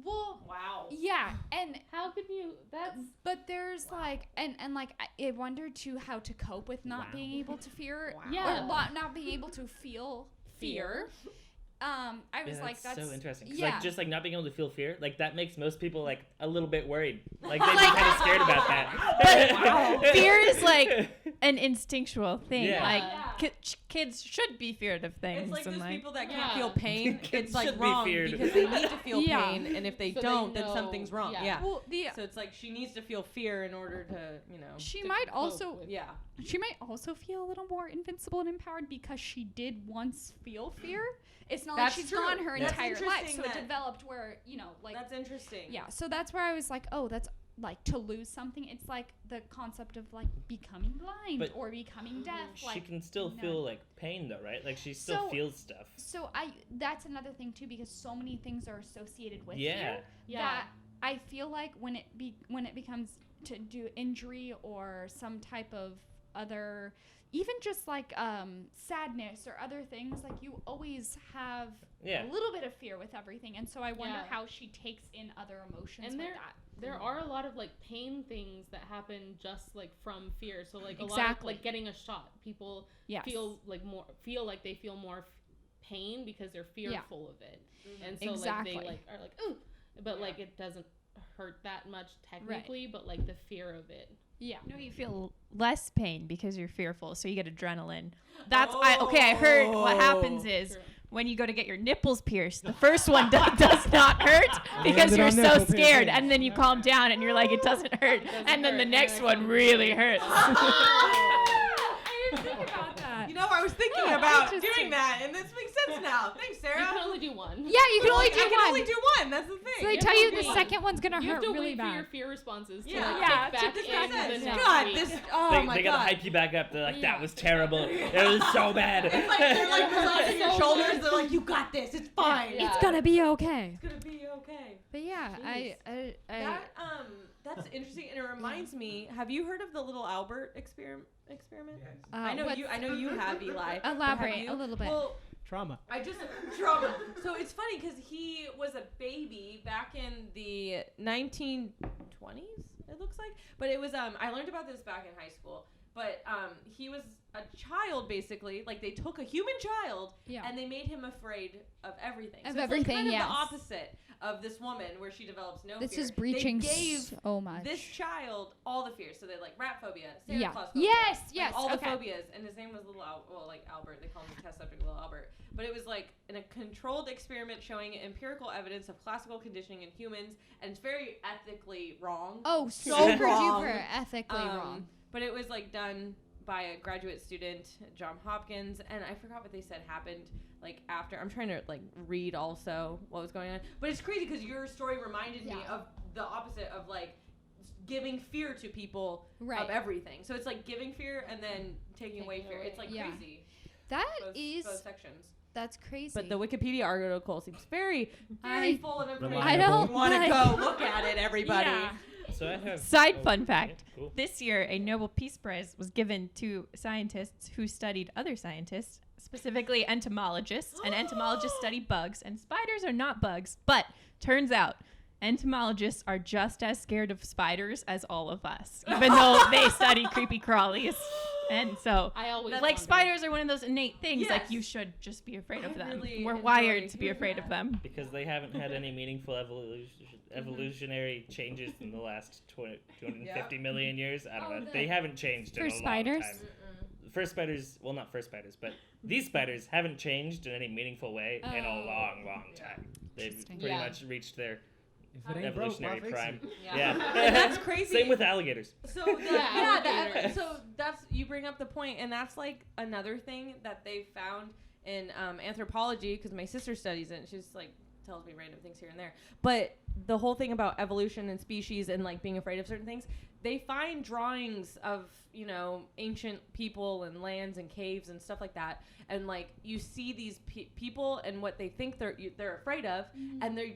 [SPEAKER 4] Well,
[SPEAKER 2] Wow.
[SPEAKER 4] yeah, and
[SPEAKER 3] How could you? That's
[SPEAKER 4] but there's like and like I wondered too how to cope with not being able to fear,
[SPEAKER 3] Yeah.
[SPEAKER 4] or not being able to feel fear. I was
[SPEAKER 5] Yeah,
[SPEAKER 4] like, that's
[SPEAKER 5] so interesting. 'Cause,
[SPEAKER 4] yeah.
[SPEAKER 5] like just like not being able to feel fear, like that makes most people like a little bit worried. Like they'd be kind of scared about that.
[SPEAKER 1] Fear is like an instinctual thing.
[SPEAKER 5] Yeah.
[SPEAKER 1] Like
[SPEAKER 3] Yeah.
[SPEAKER 1] kids should be feared of things.
[SPEAKER 2] It's like
[SPEAKER 1] and
[SPEAKER 2] those
[SPEAKER 1] like,
[SPEAKER 2] people that
[SPEAKER 3] Yeah.
[SPEAKER 2] can't feel pain.
[SPEAKER 5] Kids
[SPEAKER 2] It's like
[SPEAKER 5] should be
[SPEAKER 2] wrong
[SPEAKER 5] feared.
[SPEAKER 2] because they need to feel
[SPEAKER 4] Yeah.
[SPEAKER 2] pain, and if they
[SPEAKER 3] So they
[SPEAKER 2] don't, then
[SPEAKER 3] know-
[SPEAKER 2] something's wrong.
[SPEAKER 3] yeah.
[SPEAKER 2] Yeah.
[SPEAKER 4] Well,
[SPEAKER 2] So it's like she needs to feel fear in order to,
[SPEAKER 4] she
[SPEAKER 3] to
[SPEAKER 4] might
[SPEAKER 3] cope
[SPEAKER 4] also
[SPEAKER 3] with-
[SPEAKER 2] Yeah.
[SPEAKER 4] she might also feel a little more invincible and empowered because she did once feel fear. It's not
[SPEAKER 2] That's
[SPEAKER 4] like she's
[SPEAKER 2] true.
[SPEAKER 4] gone her
[SPEAKER 2] That's
[SPEAKER 4] entire life,
[SPEAKER 2] interesting
[SPEAKER 4] so it
[SPEAKER 2] that-
[SPEAKER 4] developed where like
[SPEAKER 2] That's interesting.
[SPEAKER 4] yeah. So that's where I was like, oh, that's like to lose something. It's like the concept of like becoming blind
[SPEAKER 5] But
[SPEAKER 4] or becoming deaf.
[SPEAKER 5] She
[SPEAKER 4] Like
[SPEAKER 5] can still
[SPEAKER 4] no.
[SPEAKER 5] feel like pain though, right? Like she still
[SPEAKER 4] So-
[SPEAKER 5] feels stuff.
[SPEAKER 4] so that's another thing too, because so many things are associated with
[SPEAKER 5] Yeah.
[SPEAKER 4] fear
[SPEAKER 3] Yeah.
[SPEAKER 4] that I feel like when it becomes to do injury or some type of other, even just like sadness or other things. Like you always have
[SPEAKER 5] Yeah.
[SPEAKER 4] a little bit of fear with everything, and so I wonder
[SPEAKER 3] Yeah.
[SPEAKER 4] how she takes in other emotions
[SPEAKER 3] And
[SPEAKER 4] with
[SPEAKER 3] there-
[SPEAKER 4] that.
[SPEAKER 3] There are a lot of like pain things that happen just like from fear. So like a lot of
[SPEAKER 4] Exactly.
[SPEAKER 3] like getting a shot. People
[SPEAKER 4] Yes.
[SPEAKER 3] feel like they feel more pain because they're fearful of it. And so
[SPEAKER 4] Exactly.
[SPEAKER 3] like they like are like ooh, but like it doesn't hurt that much technically, but like the fear of it.
[SPEAKER 4] Yeah.
[SPEAKER 1] No, you feel less pain because you're fearful, so you get adrenaline. That's I heard what happens is
[SPEAKER 3] True.
[SPEAKER 1] when you go to get your nipples pierced, the first one does not hurt because
[SPEAKER 6] landed
[SPEAKER 1] you're
[SPEAKER 6] on
[SPEAKER 1] so
[SPEAKER 6] nipple
[SPEAKER 1] scared,
[SPEAKER 6] piercing.
[SPEAKER 1] and then you calm down and you're like, it doesn't hurt,
[SPEAKER 3] doesn't
[SPEAKER 1] and then
[SPEAKER 3] hurt,
[SPEAKER 1] the
[SPEAKER 3] and
[SPEAKER 1] next
[SPEAKER 3] then
[SPEAKER 1] one
[SPEAKER 3] it's
[SPEAKER 1] really hurts.
[SPEAKER 4] I didn't think about that.
[SPEAKER 2] You know, I was thinking
[SPEAKER 4] Yeah,
[SPEAKER 2] about
[SPEAKER 4] interesting.
[SPEAKER 2] doing that, and this makes sense now. Thanks, Sarah.
[SPEAKER 3] You can only do one.
[SPEAKER 4] Yeah, you can only do
[SPEAKER 2] I can
[SPEAKER 4] one.
[SPEAKER 2] only do one. That's the thing.
[SPEAKER 4] So they
[SPEAKER 3] You
[SPEAKER 4] tell
[SPEAKER 3] have
[SPEAKER 4] you
[SPEAKER 3] to
[SPEAKER 4] the
[SPEAKER 3] wait.
[SPEAKER 4] second one's gonna
[SPEAKER 3] You have
[SPEAKER 4] hurt
[SPEAKER 3] to
[SPEAKER 4] really
[SPEAKER 3] wait for your
[SPEAKER 4] bad.
[SPEAKER 3] fear responses to
[SPEAKER 2] Yeah.
[SPEAKER 3] like
[SPEAKER 4] Yeah,
[SPEAKER 3] kick back
[SPEAKER 2] This
[SPEAKER 3] in
[SPEAKER 2] makes
[SPEAKER 3] the
[SPEAKER 2] sense.
[SPEAKER 3] next
[SPEAKER 2] God,
[SPEAKER 3] week.
[SPEAKER 2] this. Oh
[SPEAKER 5] They,
[SPEAKER 2] my
[SPEAKER 5] they
[SPEAKER 2] god.
[SPEAKER 5] gotta hype you back up. They're like,
[SPEAKER 4] Yeah.
[SPEAKER 5] that was terrible. It was so bad.
[SPEAKER 2] It's like they're like massaging your shoulders. They're like, you got this. It's fine.
[SPEAKER 3] Yeah.
[SPEAKER 4] It's gonna be okay.
[SPEAKER 2] It's gonna be okay.
[SPEAKER 4] But yeah, I
[SPEAKER 2] That's interesting, and it reminds me. Have you heard of the little Albert experiment?
[SPEAKER 4] I
[SPEAKER 2] I know you have, Eli. but have
[SPEAKER 4] Elaborate
[SPEAKER 2] you?
[SPEAKER 4] a little bit.
[SPEAKER 2] Well,
[SPEAKER 6] Trauma.
[SPEAKER 2] trauma. So it's funny because he was a baby back in the 1920s. It looks like, but it was I learned about this back in high school. But he was a child basically. Like they took a human child
[SPEAKER 4] Yeah.
[SPEAKER 2] and they made him afraid of everything.
[SPEAKER 4] Of
[SPEAKER 2] so it's
[SPEAKER 4] everything,
[SPEAKER 2] like kind
[SPEAKER 4] yes.
[SPEAKER 2] of the opposite of this woman where she develops no
[SPEAKER 4] This
[SPEAKER 2] fear.
[SPEAKER 4] is breaching
[SPEAKER 2] They gave
[SPEAKER 4] so much.
[SPEAKER 2] this child all the fears. So they like rat phobia, Santa
[SPEAKER 4] Yeah.
[SPEAKER 2] Claus phobia.
[SPEAKER 4] Yes,
[SPEAKER 2] like,
[SPEAKER 4] yes,
[SPEAKER 2] all the
[SPEAKER 4] okay.
[SPEAKER 2] phobias, and his name was Albert. They call him the test subject, Little Albert. But it was like in a controlled experiment showing empirical evidence of classical conditioning in humans, and it's very ethically wrong.
[SPEAKER 4] Oh,
[SPEAKER 2] So
[SPEAKER 4] super
[SPEAKER 2] wrong.
[SPEAKER 4] duper ethically wrong.
[SPEAKER 2] But it was like done by a graduate student, John Hopkins, and I forgot what they said happened like after. I'm trying to like read also what was going on, but it's crazy because your story reminded me
[SPEAKER 4] Yeah.
[SPEAKER 2] of the opposite of like giving fear to people
[SPEAKER 4] Right.
[SPEAKER 2] of everything. So it's like giving fear and then taking away fear. It's like
[SPEAKER 4] Yeah.
[SPEAKER 2] crazy.
[SPEAKER 4] That
[SPEAKER 2] Both,
[SPEAKER 4] is
[SPEAKER 2] both sections.
[SPEAKER 4] that's crazy.
[SPEAKER 2] But the Wikipedia article seems very
[SPEAKER 4] I-
[SPEAKER 2] full of information.
[SPEAKER 4] I don't
[SPEAKER 2] want to
[SPEAKER 4] like-
[SPEAKER 2] go look at it, everybody.
[SPEAKER 4] Yeah.
[SPEAKER 5] So I have
[SPEAKER 1] Side
[SPEAKER 5] oh,
[SPEAKER 1] fun
[SPEAKER 5] yeah,
[SPEAKER 1] fact.
[SPEAKER 5] cool.
[SPEAKER 1] This year, a Nobel Peace Prize was given to scientists who studied other scientists, specifically entomologists. And entomologists study bugs, and spiders are not bugs. But turns out, entomologists are just as scared of spiders as all of us, even though they study creepy crawlies. And so,
[SPEAKER 3] I always
[SPEAKER 1] like,
[SPEAKER 3] wondered.
[SPEAKER 1] spiders are one of those innate things. Like,
[SPEAKER 2] Yes.
[SPEAKER 1] you should just be afraid of
[SPEAKER 2] I
[SPEAKER 1] them.
[SPEAKER 2] really
[SPEAKER 1] We're
[SPEAKER 2] enjoy
[SPEAKER 1] wired to be
[SPEAKER 2] hearing
[SPEAKER 1] afraid
[SPEAKER 2] that.
[SPEAKER 1] of them.
[SPEAKER 5] Because they haven't had any meaningful evolutionary changes in the last 250 million years. I don't know. They haven't changed in
[SPEAKER 4] For
[SPEAKER 5] a long
[SPEAKER 4] spiders?
[SPEAKER 5] time. First spiders, well, not first spiders, but these spiders haven't changed in any meaningful way in a
[SPEAKER 4] Oh.
[SPEAKER 5] long, long time. They've
[SPEAKER 4] Interesting.
[SPEAKER 5] pretty
[SPEAKER 3] Yeah.
[SPEAKER 5] much reached their
[SPEAKER 6] If it ain't broke, why
[SPEAKER 5] evolutionary
[SPEAKER 6] fix
[SPEAKER 5] prime.
[SPEAKER 6] it?
[SPEAKER 2] Yeah.
[SPEAKER 5] Yeah.
[SPEAKER 2] And that's crazy.
[SPEAKER 5] Same with alligators.
[SPEAKER 2] So
[SPEAKER 3] alligators.
[SPEAKER 2] so that's you bring up the point, and that's like another thing that they found in anthropology because my sister studies it. And she's like tells me random things here and there. But the whole thing about evolution and species and like being afraid of certain things, they find drawings of ancient people and lands and caves and stuff like that, and like you see these people and what they think they're afraid of, and they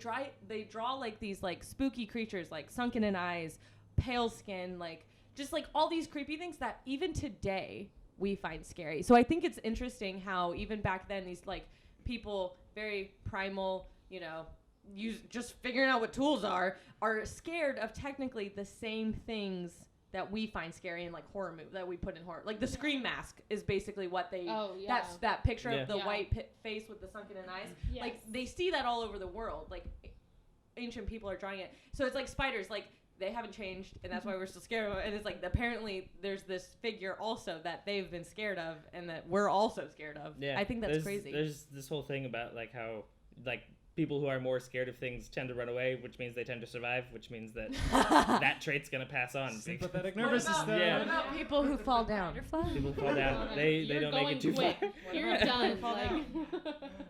[SPEAKER 2] draw like these like spooky creatures like sunken in eyes, pale skin, like just like all these creepy things that even today we find scary. So I think it's interesting how even back then these like people very primal, just figuring out what tools are scared of technically the same things that we find scary in like horror movies that we put in horror. Like the Scream mask is basically what they.
[SPEAKER 3] Oh, yeah.
[SPEAKER 2] That's that picture
[SPEAKER 5] Yeah.
[SPEAKER 2] of the
[SPEAKER 3] Yeah.
[SPEAKER 2] white face with the sunken in eyes.
[SPEAKER 4] Yes.
[SPEAKER 2] Like they see that all over the world. Like ancient people are drawing it. So it's like spiders. Like they haven't changed, and that's why we're still scared of it. And it's like apparently there's this figure also that they've been scared of, and that we're also scared of.
[SPEAKER 5] Yeah.
[SPEAKER 2] I think that's crazy.
[SPEAKER 5] There's this whole thing about like how like people who are more scared of things tend to run away, which means they tend to survive, which means that that trait's gonna pass on.
[SPEAKER 6] Sympathetic nervous system.
[SPEAKER 5] Yeah.
[SPEAKER 2] What about people who fall down?
[SPEAKER 5] People fall down. They
[SPEAKER 3] You're
[SPEAKER 5] don't make
[SPEAKER 3] going
[SPEAKER 5] it too
[SPEAKER 3] quick.
[SPEAKER 5] far.
[SPEAKER 3] You're done.
[SPEAKER 2] Fall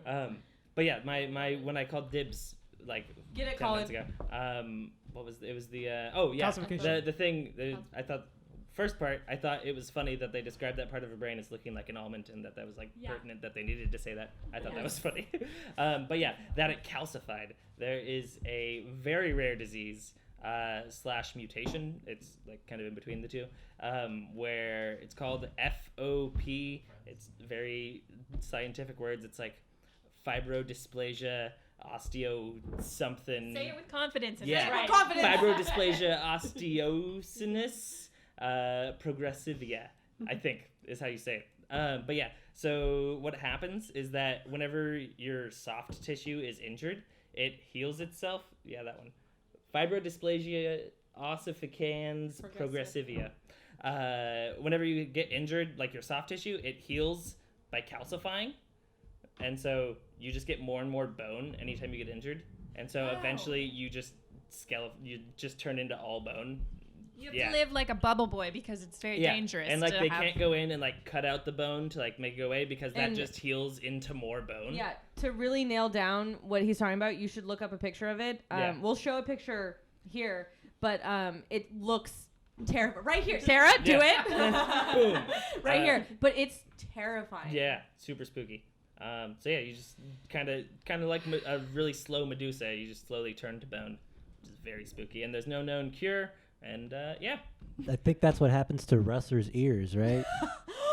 [SPEAKER 3] Like,
[SPEAKER 5] But yeah, my when I called dibs like
[SPEAKER 2] Get it,
[SPEAKER 5] 10 minutes
[SPEAKER 2] Colin.
[SPEAKER 5] ago. What was it was the oh yeah
[SPEAKER 6] Calcification.
[SPEAKER 5] the thing I thought first part I thought it was funny that they described that part of her brain as looking like an almond and that was like pertinent that they needed to say that. I thought that was funny. But yeah, that it calcified. There is a very rare disease slash mutation. It's like kind of in between the two, where it's called FOP. It's very scientific words. It's like fibrodysplasia, osteo something.
[SPEAKER 1] Say it with confidence. And
[SPEAKER 5] Yeah.
[SPEAKER 1] it's right.
[SPEAKER 2] Confidence.
[SPEAKER 5] Fibrodysplasia osteosinus progressivia, I think is how you say it. But yeah, so what happens is that whenever your soft tissue is injured, it heals itself. Yeah, that one. Fibrodysplasia ossificans progressivia. Whenever you get injured, like your soft tissue, it heals by calcifying. And so you just get more and more bone anytime you get injured. And so eventually you just turn into all bone.
[SPEAKER 1] You have to live like a bubble boy because it's very dangerous.
[SPEAKER 5] And like
[SPEAKER 1] to
[SPEAKER 5] they
[SPEAKER 1] have...
[SPEAKER 5] can't go in and like cut out the bone to like make it go away because that
[SPEAKER 2] And-
[SPEAKER 5] just heals into more bone.
[SPEAKER 2] Yeah, to really nail down what he's talking about, you should look up a picture of it.
[SPEAKER 5] Yeah.
[SPEAKER 2] We'll show a picture here, but it looks terrible. Right here, Sarah, do it.
[SPEAKER 5] Boom.
[SPEAKER 2] Right here, but it's terrifying.
[SPEAKER 5] Yeah, super spooky. So yeah, you just kind of like a really slow Medusa. You just slowly turn to bone, which is very spooky. And there's no known cure. And yeah,
[SPEAKER 7] I think that's what happens to wrestlers' ears, right?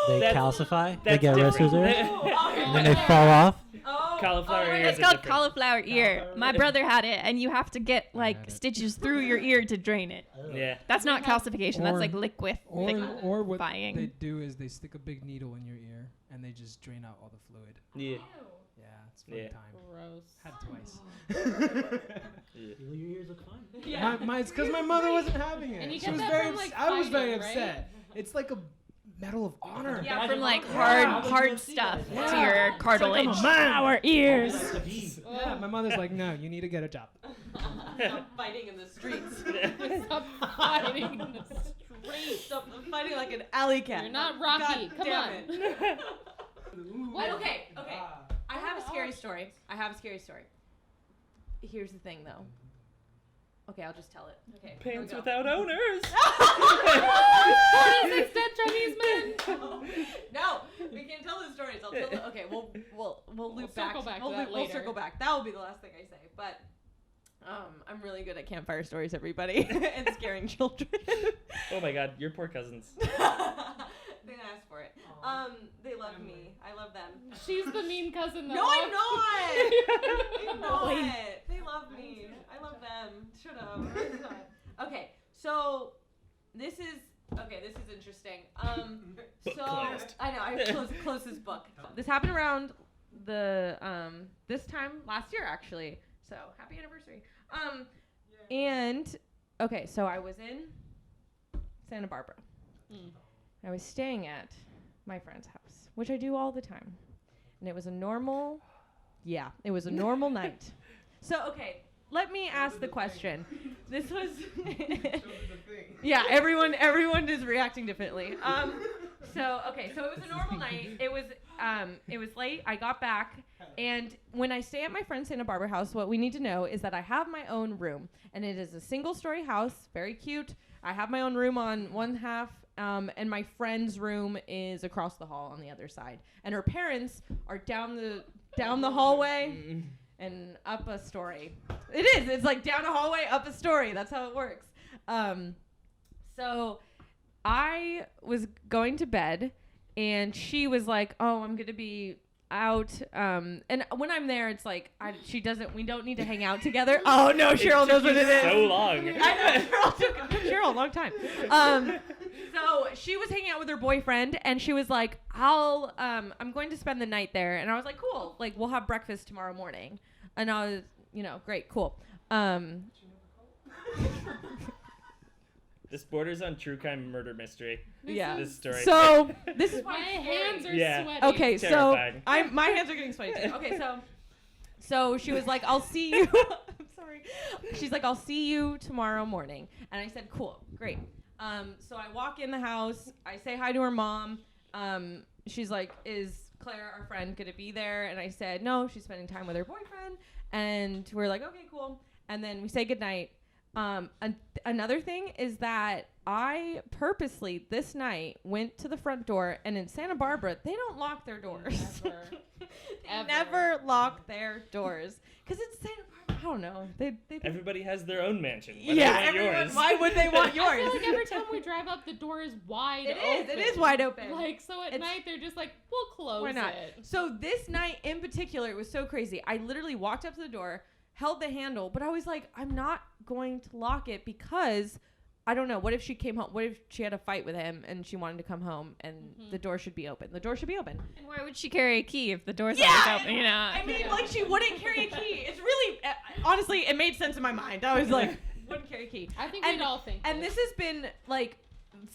[SPEAKER 7] They
[SPEAKER 5] That's-
[SPEAKER 7] calcify. They
[SPEAKER 5] that's
[SPEAKER 7] get
[SPEAKER 5] different.
[SPEAKER 7] wrestlers' ears,
[SPEAKER 2] Oh,
[SPEAKER 7] and then they fall off.
[SPEAKER 2] Oh,
[SPEAKER 5] Cauliflower
[SPEAKER 2] oh,
[SPEAKER 5] ears
[SPEAKER 1] It's
[SPEAKER 5] are
[SPEAKER 1] called
[SPEAKER 5] different.
[SPEAKER 1] cauliflower ear.
[SPEAKER 6] Cauliflower
[SPEAKER 1] My
[SPEAKER 6] ear.
[SPEAKER 1] brother had it, and you have to get
[SPEAKER 6] had
[SPEAKER 1] like
[SPEAKER 6] it.
[SPEAKER 1] stitches through your ear to drain it.
[SPEAKER 5] Yeah.
[SPEAKER 1] That's not calcification. That's
[SPEAKER 6] Or-
[SPEAKER 1] like liquid.
[SPEAKER 6] Or what
[SPEAKER 1] Liquefying.
[SPEAKER 6] they do is they stick a big needle in your ear and they just drain out all the fluid.
[SPEAKER 5] Yeah.
[SPEAKER 6] Yeah, it's fun
[SPEAKER 5] Yeah.
[SPEAKER 6] time.
[SPEAKER 3] Gross.
[SPEAKER 6] Had it twice.
[SPEAKER 7] Well, your ears look fine.
[SPEAKER 6] It's because my mother wasn't having it.
[SPEAKER 3] And you
[SPEAKER 6] She
[SPEAKER 3] get
[SPEAKER 6] was
[SPEAKER 3] that
[SPEAKER 6] very.
[SPEAKER 3] from, like,
[SPEAKER 6] I was very
[SPEAKER 3] fighting, right?
[SPEAKER 6] upset. It's like a medal of honor.
[SPEAKER 1] Yeah,
[SPEAKER 7] Badge
[SPEAKER 1] from
[SPEAKER 7] of
[SPEAKER 1] like
[SPEAKER 7] honor.
[SPEAKER 1] hard,
[SPEAKER 7] Yeah, I was
[SPEAKER 1] hard
[SPEAKER 7] gonna see
[SPEAKER 1] stuff
[SPEAKER 7] that.
[SPEAKER 1] to
[SPEAKER 6] Yeah.
[SPEAKER 1] your
[SPEAKER 6] It's like
[SPEAKER 1] cartilage.
[SPEAKER 6] I'm a man.
[SPEAKER 1] Our ears.
[SPEAKER 7] That's the beef.
[SPEAKER 6] Yeah, my mother's like, no, you need to get a job.
[SPEAKER 2] Stop fighting in the streets.
[SPEAKER 3] Stop fighting in the streets.
[SPEAKER 2] Stop fighting like an alley cat.
[SPEAKER 3] You're not Rocky.
[SPEAKER 2] God
[SPEAKER 3] Come
[SPEAKER 2] damn
[SPEAKER 3] on.
[SPEAKER 2] it.
[SPEAKER 3] What?
[SPEAKER 2] Okay. I have a scary story. Here's the thing, though. Okay, I'll just tell it. Okay. here we
[SPEAKER 5] Pants
[SPEAKER 2] go.
[SPEAKER 5] without owners.
[SPEAKER 3] It's dead Chinese men.
[SPEAKER 2] No, we can't tell the stories. I'll tell the, okay, we'll loop back.
[SPEAKER 3] circle back to
[SPEAKER 2] We'll,
[SPEAKER 3] that
[SPEAKER 2] loop, we'll
[SPEAKER 3] later.
[SPEAKER 2] circle back. That will be the last thing I say. But I'm really good at campfire stories, everybody, and scaring children.
[SPEAKER 5] Oh my God, your poor cousins.
[SPEAKER 2] They asked for it. They love me. I love them.
[SPEAKER 3] She's the mean cousin that
[SPEAKER 2] No, I'm
[SPEAKER 3] walks-
[SPEAKER 2] not. I'm not. They love me. I love them. Shut up. Okay, so this is interesting.
[SPEAKER 5] Book
[SPEAKER 2] So
[SPEAKER 5] closed.
[SPEAKER 2] I know I closed this book. This happened around the this time last year actually. So happy anniversary. And okay, so I was in Santa Barbara. I was staying at my friend's house, which I do all the time. And it was a normal night. So, okay, let me ask the question. This was yeah, everyone is reacting differently. So it was a normal night. It was late. I got back, and when I stay at my friend's Santa Barbara house, what we need to know is that I have my own room, and it is a single-story house, very cute. I have my own room on one half, and my friend's room is across the hall on the other side, and her parents are down the hallway and up a story. It is. It's like down a hallway, up a story. That's how it works. So I was going to bed, and she was like, "Oh, I'm gonna be out." And when I'm there, it's like we don't need to hang out together. Oh no, Cheryl knows what it is.
[SPEAKER 5] So long.
[SPEAKER 2] I know Cheryl a long time. So she was hanging out with her boyfriend, and she was like, I'm going to spend the night there. And I was like, cool. Like, we'll have breakfast tomorrow morning. And I was, great, cool.
[SPEAKER 5] This borders on true crime murder mystery.
[SPEAKER 2] Yeah.
[SPEAKER 5] This story.
[SPEAKER 2] So this is
[SPEAKER 3] My
[SPEAKER 2] why
[SPEAKER 3] hands are
[SPEAKER 5] Yeah.
[SPEAKER 3] sweaty.
[SPEAKER 2] Okay, so
[SPEAKER 5] Terrifying.
[SPEAKER 2] my hands are getting sweaty too. Okay, so she was like, I'll see you. I'm sorry. She's like, I'll see you tomorrow morning. And I said, cool, great. So I walk in the house. I say hi to her mom. She's like, is Claire, our friend, gonna be there? And I said, no, she's spending time with her boyfriend. And we're like, okay, cool. And then we say goodnight. Another thing is that I purposely this night went to the front door, and in Santa Barbara, they don't lock their doors.
[SPEAKER 3] Never.
[SPEAKER 2] They never lock their doors. Because it's Santa Barbara. I don't know. They
[SPEAKER 5] Everybody has their own mansion. Why
[SPEAKER 2] Yeah,
[SPEAKER 5] do they want
[SPEAKER 2] everyone,
[SPEAKER 5] yours?
[SPEAKER 2] why would they want yours?
[SPEAKER 3] I feel like every time we drive up, the door is wide open.
[SPEAKER 2] It is wide open.
[SPEAKER 3] Like, so at
[SPEAKER 2] It's-
[SPEAKER 3] night, they're just like, we'll close
[SPEAKER 2] Why not?
[SPEAKER 3] it.
[SPEAKER 2] So this night in particular, it was so crazy. I literally walked up to the door, held the handle, but I was like, I'm not going to lock it because I don't know. What if she came home? What if she had a fight with him and she wanted to come home and the door should be open? The door should be open.
[SPEAKER 1] And why would she carry a key if the door's
[SPEAKER 2] Yeah,
[SPEAKER 1] always open? You know.
[SPEAKER 2] I mean, like she wouldn't carry a key. It's really, honestly, it made sense in my mind. I was like, wouldn't carry a key.
[SPEAKER 3] I think
[SPEAKER 2] And-
[SPEAKER 3] we'd all think
[SPEAKER 2] And this has been like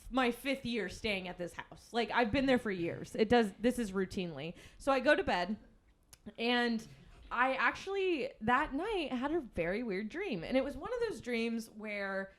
[SPEAKER 2] my 5th year staying at this house. Like I've been there for years. This is routinely. So I go to bed and I actually that night had a very weird dream. And it was one of those dreams where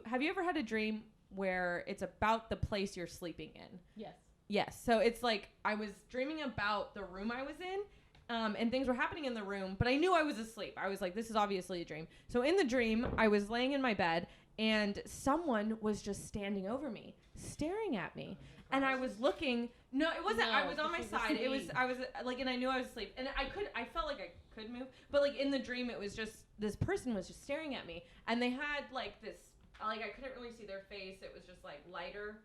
[SPEAKER 2] have you ever had a dream where it's about the place you're sleeping in?
[SPEAKER 3] Yes.
[SPEAKER 2] Yes. So it's like I was dreaming about the room I was in. And things were happening in the room, but I knew I was asleep. I was like, this is obviously a dream. So in the dream, I was laying in my bed, and someone was just standing over me, staring at me. And I was looking. No, it wasn't. I
[SPEAKER 3] No,
[SPEAKER 2] was on my
[SPEAKER 3] this is
[SPEAKER 2] side. It was.
[SPEAKER 3] asleep.
[SPEAKER 2] I was like, and I knew I was asleep. And I felt like I could move, but like in the dream, it was just this person was just staring at me, and they had like this. Like I couldn't really see their face. It was just like lighter.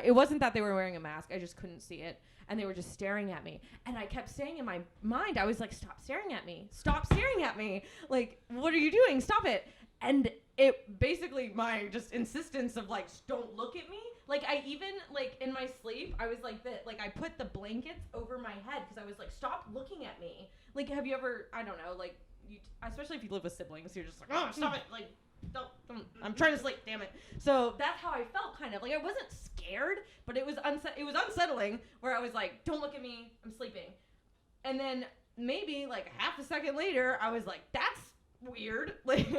[SPEAKER 2] It wasn't that they were wearing a mask. I just couldn't see it. And they were just staring at me. And I kept saying in my mind, I was like, stop staring at me. Stop staring at me. Like, what are you doing? Stop it. And it basically, my just insistence of like, don't look at me. Like, I even, like, in my sleep, I was like, like, I put the blankets over my head because I was like, stop looking at me. Like, have you ever, I don't know, like, especially if you live with siblings, you're just like, oh, stop it. Like, don't, I'm trying to sleep, damn it. So that's how I felt, kind of. Like, I wasn't scared, but it was unsettling, where I was like, don't look at me, I'm sleeping. And then maybe, like, half a second later, I was like, that's weird, like,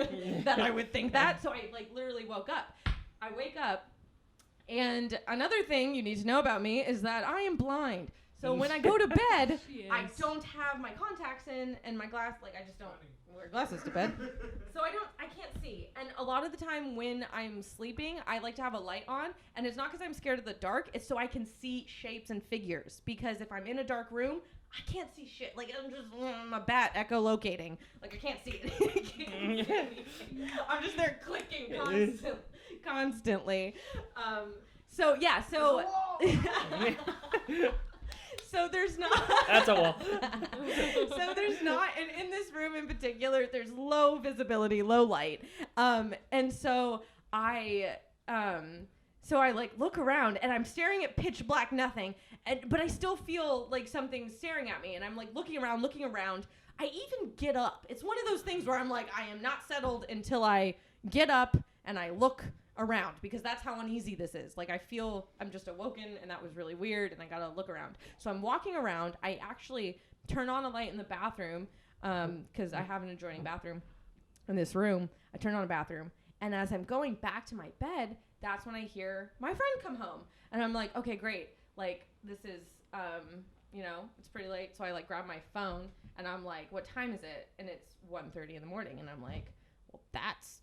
[SPEAKER 2] that I would think that. So I, like, literally woke up. I wake up, and another thing you need to know about me is that I am blind. So when I go to bed, I don't have my contacts in and my glass, like, I just don't wear glasses to bed. So I can't see. And a lot of the time when I'm sleeping, I like to have a light on, and it's not because I'm scared of the dark, it's so I can see shapes and figures. Because if I'm in a dark room, I can't see shit. Like, I'm a bat echolocating. Like, I can't see it. I'm just there clicking constantly. So so there's not.
[SPEAKER 5] That's a wall.
[SPEAKER 2] So there's not, and in this room in particular, there's low visibility, low light, and so I like look around, and I'm staring at pitch black nothing, but I still feel like something's staring at me, and I'm like looking around. I even get up. It's one of those things where I'm like, I am not settled until I get up and I look around, because that's how uneasy this is. Like, I feel I'm just awoken, and that was really weird, and I gotta look around. So I'm walking around. I actually turn on a light in the bathroom, because I have an adjoining bathroom in this room. I turn on a bathroom, and as I'm going back to my bed, that's when I hear my friend come home, and I'm like, okay, great. Like, this is, it's pretty late, so I like grab my phone, and I'm like, what time is it? And it's 1:30 in the morning, and I'm like, well, that's,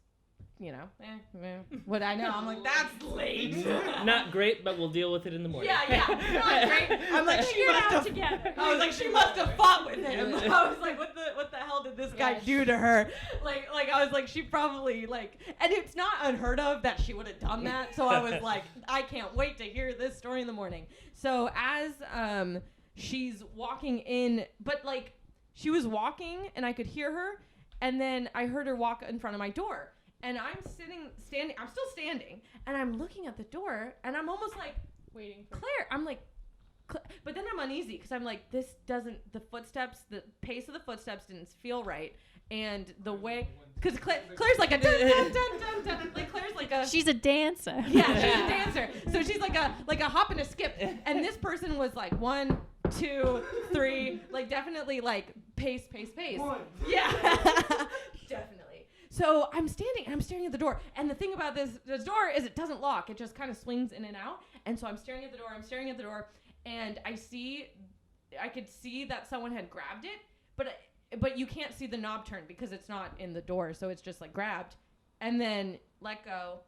[SPEAKER 2] what I know. I'm like, that's late.
[SPEAKER 5] Not great, but we'll deal with it in the morning.
[SPEAKER 2] Yeah, not great. I'm like, she must have.
[SPEAKER 1] together.
[SPEAKER 2] I was like, she must have fought with him. I was like, what the hell did this guy do to her? Like I was like, she probably like, and it's not unheard of that she would have done that. So I was like, I can't wait to hear this story in the morning. So as she's walking in, but like she was walking and I could hear her, and then I heard her walk in front of my door. And I'm I'm still standing, and I'm looking at the door, and I'm almost like,
[SPEAKER 3] Waiting for
[SPEAKER 2] Claire, I'm like, but then I'm uneasy, because I'm like, the pace of the footsteps didn't feel right, and the way, because Claire's like a dun, dun, dun, dun, dun, like Claire's like a,
[SPEAKER 1] She's a dancer.
[SPEAKER 2] yeah, she's a dancer, so she's like a hop and a skip, and this person was like 1, 2, 3, like definitely like pace. Yeah, definitely. So I'm standing and I'm staring at the door. And the thing about this door is it doesn't lock. It just kind of swings in and out. And so I'm staring at the door, and I could see that someone had grabbed it, but you can't see the knob turn because it's not in the door. So it's just like grabbed and then let go.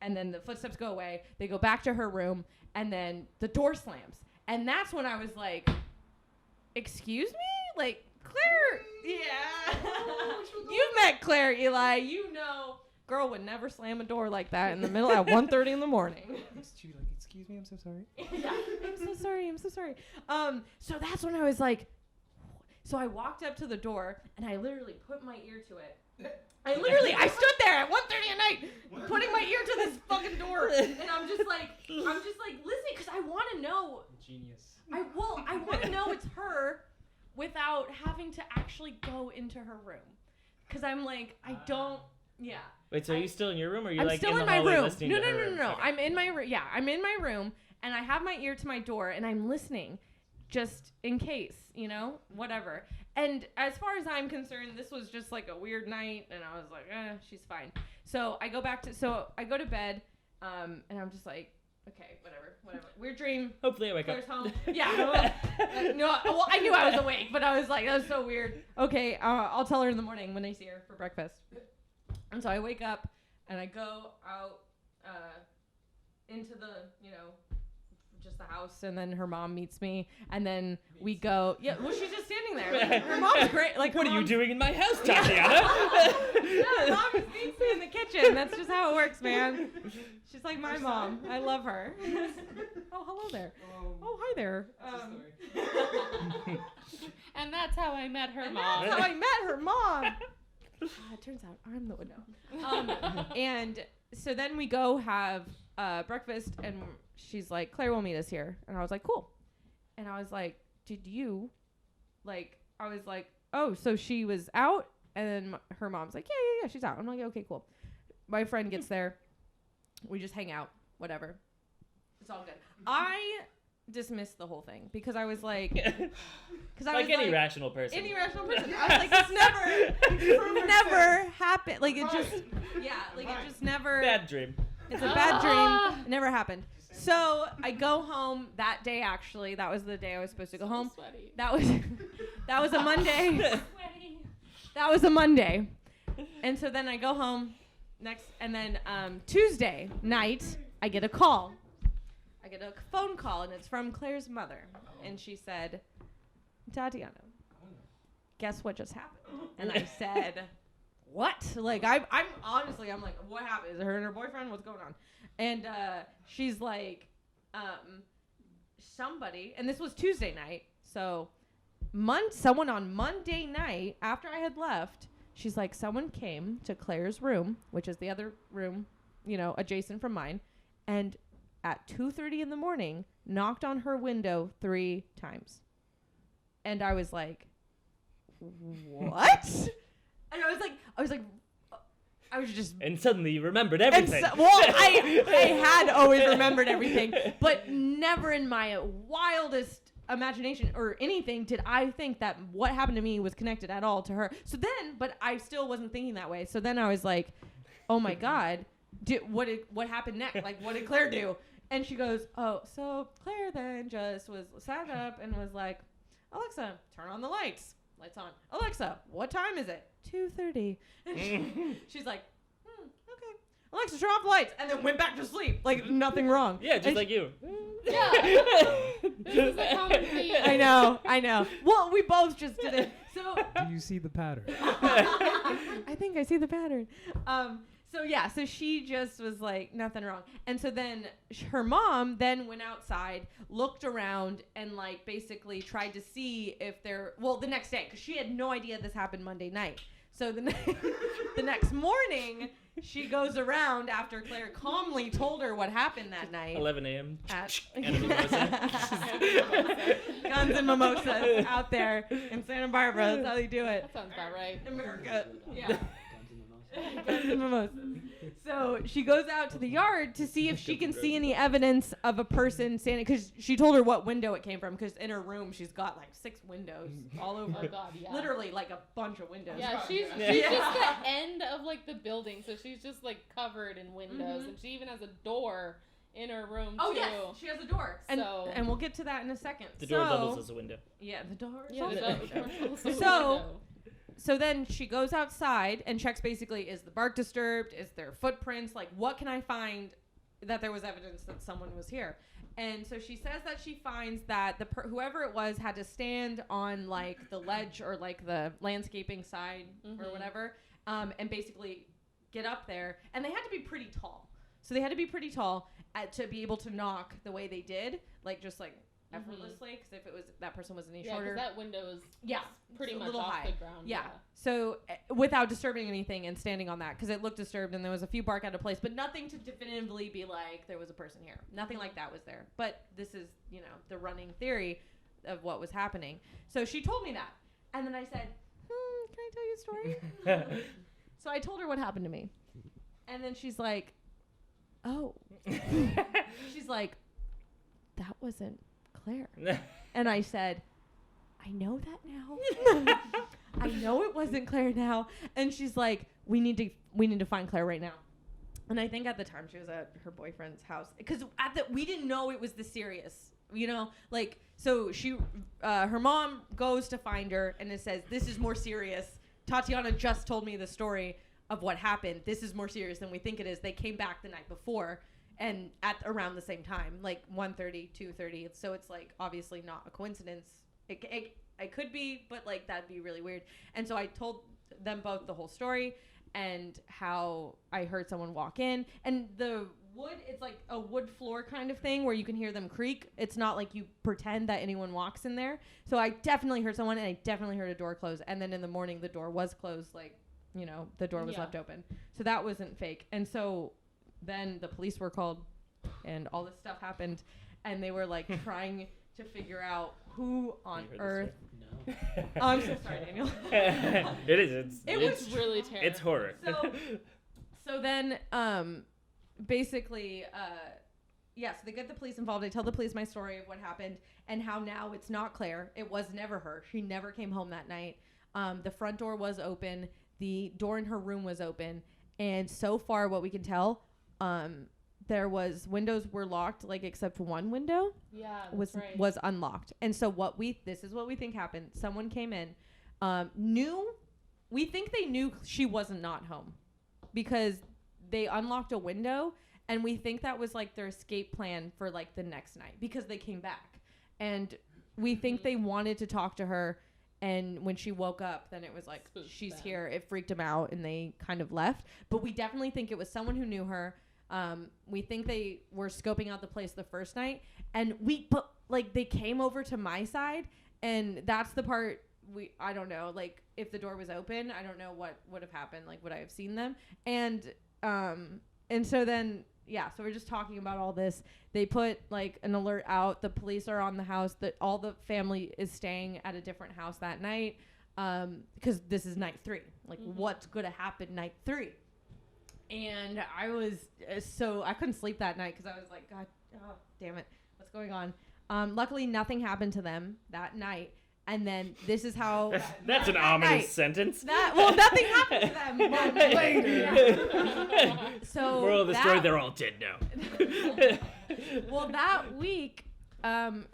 [SPEAKER 2] And then the footsteps go away. They go back to her room, and then the door slams. And that's when I was like, excuse me? Like, Claire, yeah. You've met Claire, Eli. You know, girl would never slam a door like that in the middle at 1:30 in the morning.
[SPEAKER 6] Excuse me, I'm so sorry.
[SPEAKER 2] Yeah, I'm so sorry. So that's when I was like, so I walked up to the door and I literally put my ear to it. I stood there at 1:30 at night, putting my ear to this fucking door, and I'm just like listening because I want to know.
[SPEAKER 6] Genius.
[SPEAKER 2] I want to know it's her without having to actually go into her room, because I'm like, I don't. Yeah.
[SPEAKER 5] Wait, so are you still in your room, or are you
[SPEAKER 2] I'm
[SPEAKER 5] like
[SPEAKER 2] still
[SPEAKER 5] in the
[SPEAKER 2] my
[SPEAKER 5] hallway
[SPEAKER 2] room.
[SPEAKER 5] listening
[SPEAKER 2] No.
[SPEAKER 5] to her room? Okay.
[SPEAKER 2] I'm in my room. Yeah, I'm in my room, and I have my ear to my door, and I'm listening, just in case, whatever. And as far as I'm concerned, this was just like a weird night, and I was like, she's fine. So I go to bed, and I'm just like, okay, whatever. Weird dream.
[SPEAKER 5] Hopefully I wake up.
[SPEAKER 2] Claire's home. Yeah. Well, I knew I was awake, but I was like, that was so weird. Okay, I'll tell her in the morning when I see her for breakfast. And so I wake up and I go out into the, just the house, and then her mom meets me, and then we go. Yeah, well, she's just standing there. Her mom's great. Like,
[SPEAKER 5] What are you doing in my house,
[SPEAKER 2] Yeah.
[SPEAKER 5] Tatiana?
[SPEAKER 2] Yeah, mom just meets me in the kitchen. That's just how it works, man. She's like my mom. I love her. Oh, hello there. Oh, hi there.
[SPEAKER 3] And that's how I met her
[SPEAKER 2] And
[SPEAKER 3] mom.
[SPEAKER 2] that's how I met her mom. It turns out I'm the window. And so then we go have breakfast, and she's like, Claire will meet us here. And I was like, cool. And I was like, did you, I was like, oh, so she was out? And then her mom's like, yeah, she's out. I'm like, okay, cool. My friend gets there. We just hang out, whatever. It's all good. I dismissed the whole thing because I was like,
[SPEAKER 5] Like any rational person.
[SPEAKER 2] Any rational person. I was like, this never happened. Like, it just, it just never.
[SPEAKER 5] Bad dream.
[SPEAKER 2] It's a bad dream. It never happened. So I go home that day. Actually, that was the day I was supposed to go home.
[SPEAKER 3] Sweaty.
[SPEAKER 2] That was a Monday. That was a Monday. And so then I go home and then Tuesday night I get a call. I get a phone call, and it's from Claire's mother, and she said, Tatiana, guess what just happened? And I said, what? Like, I'm honestly, I'm like, what happened? Is it her and her boyfriend? What's going on? And she's like, somebody, and this was Tuesday night, so someone on Monday night, after I had left, she's like, someone came to Claire's room, which is the other room, adjacent from mine, and at 2:30 in the morning, knocked on her window 3 times. And I was like, what? And I was just.
[SPEAKER 5] And suddenly you remembered everything.
[SPEAKER 2] I had always remembered everything, but never in my wildest imagination or anything did I think that what happened to me was connected at all to her. So then, but I still wasn't thinking that way. So then I was like, oh my God, what happened next? Like, what did Claire do? And she goes, oh, so Claire then just sat up and was like, Alexa, turn on the lights. Lights on. Alexa, what time is it? 2:30. And she's like, okay. Alexa, turn off the lights. And then went back to sleep. Like, nothing wrong.
[SPEAKER 5] Yeah, just like you.
[SPEAKER 3] Yeah. This is a common theme.
[SPEAKER 2] I know. Well, we both just did it. So
[SPEAKER 6] Do you see the pattern?
[SPEAKER 2] I think I see the pattern. So she just was like, nothing wrong. And so then her mom then went outside, looked around, and basically tried to see if the next day, because she had no idea this happened Monday night. So the next morning, she goes around after Claire calmly told her what happened that night.
[SPEAKER 5] 11 a.m.
[SPEAKER 2] And
[SPEAKER 5] a mimosa.
[SPEAKER 2] Guns and mimosas out there in Santa Barbara. That's how they do it.
[SPEAKER 3] That sounds about right.
[SPEAKER 2] America. Yeah. Guns and mimosas. So she goes out to the yard to see if she can see any evidence of a person standing, because she told her what window it came from, because in her room she's got 6 windows all over.
[SPEAKER 3] Oh God, yeah.
[SPEAKER 2] Literally a bunch of windows.
[SPEAKER 3] Yeah, she's just the end of the building, so she's just covered in windows, and she even has a door in her room
[SPEAKER 2] Oh
[SPEAKER 3] too.
[SPEAKER 2] yes, she has a door. And we'll get to that in a second.
[SPEAKER 5] The door doubles as a window.
[SPEAKER 2] Yeah, the door.
[SPEAKER 3] Yeah,
[SPEAKER 2] So then she goes outside and checks basically, is the bark disturbed? Is there footprints? What can I find that there was evidence that someone was here? And so she says that she finds that whoever it was had to stand on like the ledge or like the landscaping side or whatever, and basically get up there. And they had to be pretty tall. So they had to be pretty tall to be able to knock the way they did, like just like effortlessly. Because if it was that person was any shorter,
[SPEAKER 3] that window is pretty
[SPEAKER 2] it's a
[SPEAKER 3] much
[SPEAKER 2] little
[SPEAKER 3] off
[SPEAKER 2] high.
[SPEAKER 3] the ground.
[SPEAKER 2] Yeah. So without disturbing anything and standing on that, because it looked disturbed and there was a few bark out of place, but nothing to definitively be like there was a person here. Nothing like that was there. But this is, the running theory of what was happening. So she told me that. And then I said, can I tell you a story? So I told her what happened to me. And then she's like, oh. She's like, that wasn't Claire. And I said, I know that now. I know it wasn't Claire now. And she's like, we need to find Claire right now. And I think at the time she was at her boyfriend's house because we didn't know it was this serious, so she, her mom goes to find her and it says, this is more serious. Tatiana just told me the story of what happened. This is more serious than we think it is. They came back the night before and at around the same time, like 1:30, 2:30. So it's like obviously not a coincidence. It could be, but like that'd be really weird. And so I told them both the whole story and how I heard someone walk in, and the wood, it's like a wood floor kind of thing where you can hear them creak. It's not like you pretend that anyone walks in there. So I definitely heard someone, and I definitely heard a door close. And then in the morning the door was closed, like, the door was left open. So that wasn't fake. And so then the police were called and all this stuff happened, and they were like trying to figure out who on earth.
[SPEAKER 7] No.
[SPEAKER 2] Oh, I'm so sorry, Daniel.
[SPEAKER 5] It is.
[SPEAKER 2] It
[SPEAKER 5] It's
[SPEAKER 3] was really terrible.
[SPEAKER 5] It's horror.
[SPEAKER 2] So then, basically, so they get the police involved. I tell the police my story of what happened and how now it's not Claire. It was never her. She never came home that night. The front door was open. The door in her room was open. And so far, what we can tell, windows were locked, like except one window was unlocked. And so this is what we think happened. Someone came in, we think they knew she wasn't not home because they unlocked a window, and we think that was like their escape plan for like the next night because they came back. And we think they wanted to talk to her, and when she woke up, then it was like, she's here. It freaked them out, and they kind of left. But we definitely think it was someone who knew her. We think they were scoping out the place the first night, and they came over to my side, and that's the part I don't know, like if the door was open, I don't know what would have happened, like would I have seen them? And so then, so we're just talking about all this. They put like an alert out. The police are on the house. That all the family is staying at a different house that night, because this is night 3. Like, what's gonna happen night 3? And I was I couldn't sleep that night because I was like, God, oh, damn it, what's going on? Luckily, nothing happened to them that night. And then this is how...
[SPEAKER 5] That's an ominous sentence.
[SPEAKER 2] Nothing happened to them. Months later. So
[SPEAKER 5] moral of the story, they're all dead now.
[SPEAKER 2] Well, that week,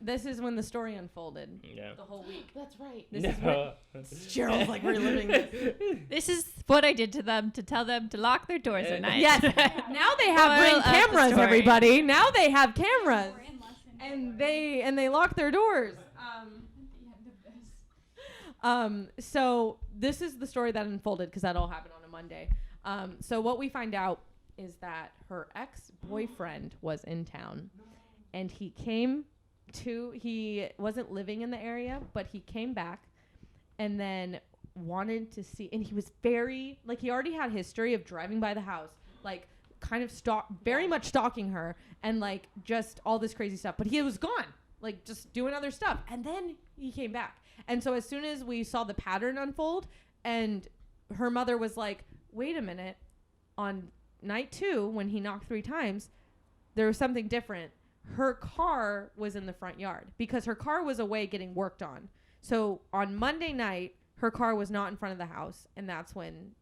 [SPEAKER 2] this is when the story unfolded.
[SPEAKER 5] Yeah.
[SPEAKER 2] The whole week.
[SPEAKER 3] That's right.
[SPEAKER 2] This is what Cheryl's like reliving this.
[SPEAKER 1] This is what I did to them to tell them to lock their doors at night.
[SPEAKER 2] Yes. Now they have Ring cameras, everybody. Now they have cameras. And they lock their doors. So this is the story that unfolded because that all happened on a Monday. So what we find out is that her ex-boyfriend was in town, and he wasn't living in the area, but he came back and then wanted to see, and he was very, like, he already had history of driving by the house, like kind of very much stalking her and like just all this crazy stuff, but he was gone, like just doing other stuff. And then he came back. And so as soon as we saw the pattern unfold, and her mother was like, wait a minute, on night 2, when he knocked 3 times, there was something different. Her car was in the front yard because her car was away getting worked on. So on Monday night, her car was not in front of the house, and that's when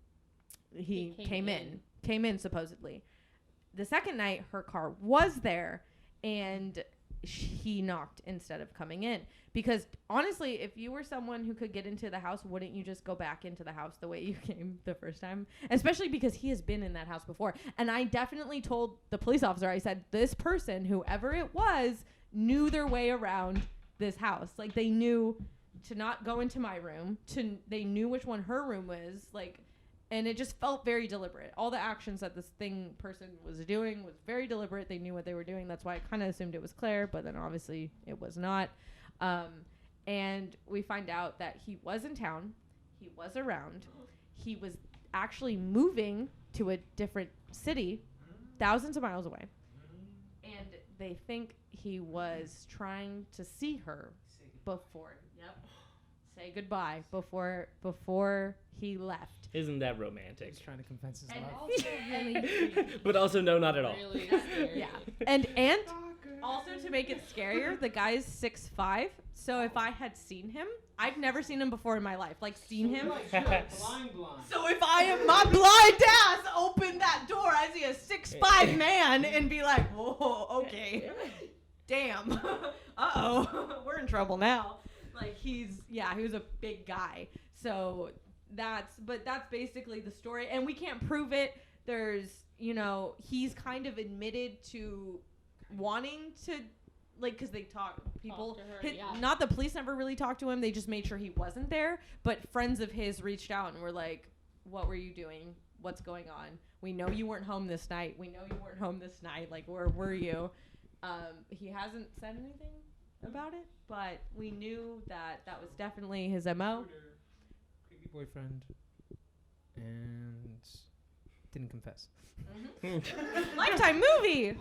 [SPEAKER 2] he came in supposedly. The second night, her car was there, and he knocked instead of coming in. Because honestly, if you were someone who could get into the house, wouldn't you just go back into the house the way you came the first time? Especially because he has been in that house before. And I definitely told the police officer, I said, this person, whoever it was, knew their way around this house. Like, they knew to not go into my room, they knew which one her room was, like, and it just felt very deliberate. All the actions that this person was doing was very deliberate. They knew what they were doing. That's why I kind of assumed it was Claire, but then obviously it was not. And we find out that he was in town. He was around. He was actually moving to a different city, thousands of miles away. And they think he was trying to see her before. Yep. Say goodbye before he left.
[SPEAKER 5] Isn't that romantic?
[SPEAKER 6] He's trying to convince his
[SPEAKER 2] And
[SPEAKER 6] love.
[SPEAKER 2] also really
[SPEAKER 5] But also, no, not at all.
[SPEAKER 3] Really scary.
[SPEAKER 2] yeah. And also to make it scarier, the guy's 6'5". So if I had seen him, I've never seen him before in my life. Like, seen him.
[SPEAKER 6] Blind.
[SPEAKER 2] So if I am my blind ass open that door, I see a 6'5" man and be like, whoa, okay. Damn. Uh-oh. We're in trouble now. Like, he was a big guy. So that's basically the story. And we can't prove it. There's, he's kind of admitted to wanting to, like, because they people,
[SPEAKER 3] to her,
[SPEAKER 2] not the police never really talked to him. They just made sure he wasn't there. But friends of his reached out and were like, what were you doing? What's going on? We know you weren't home this night. Like, where were you? He hasn't said anything about it, but we knew that was definitely his MO.
[SPEAKER 6] Creepy boyfriend. And didn't confess.
[SPEAKER 2] Lifetime movie!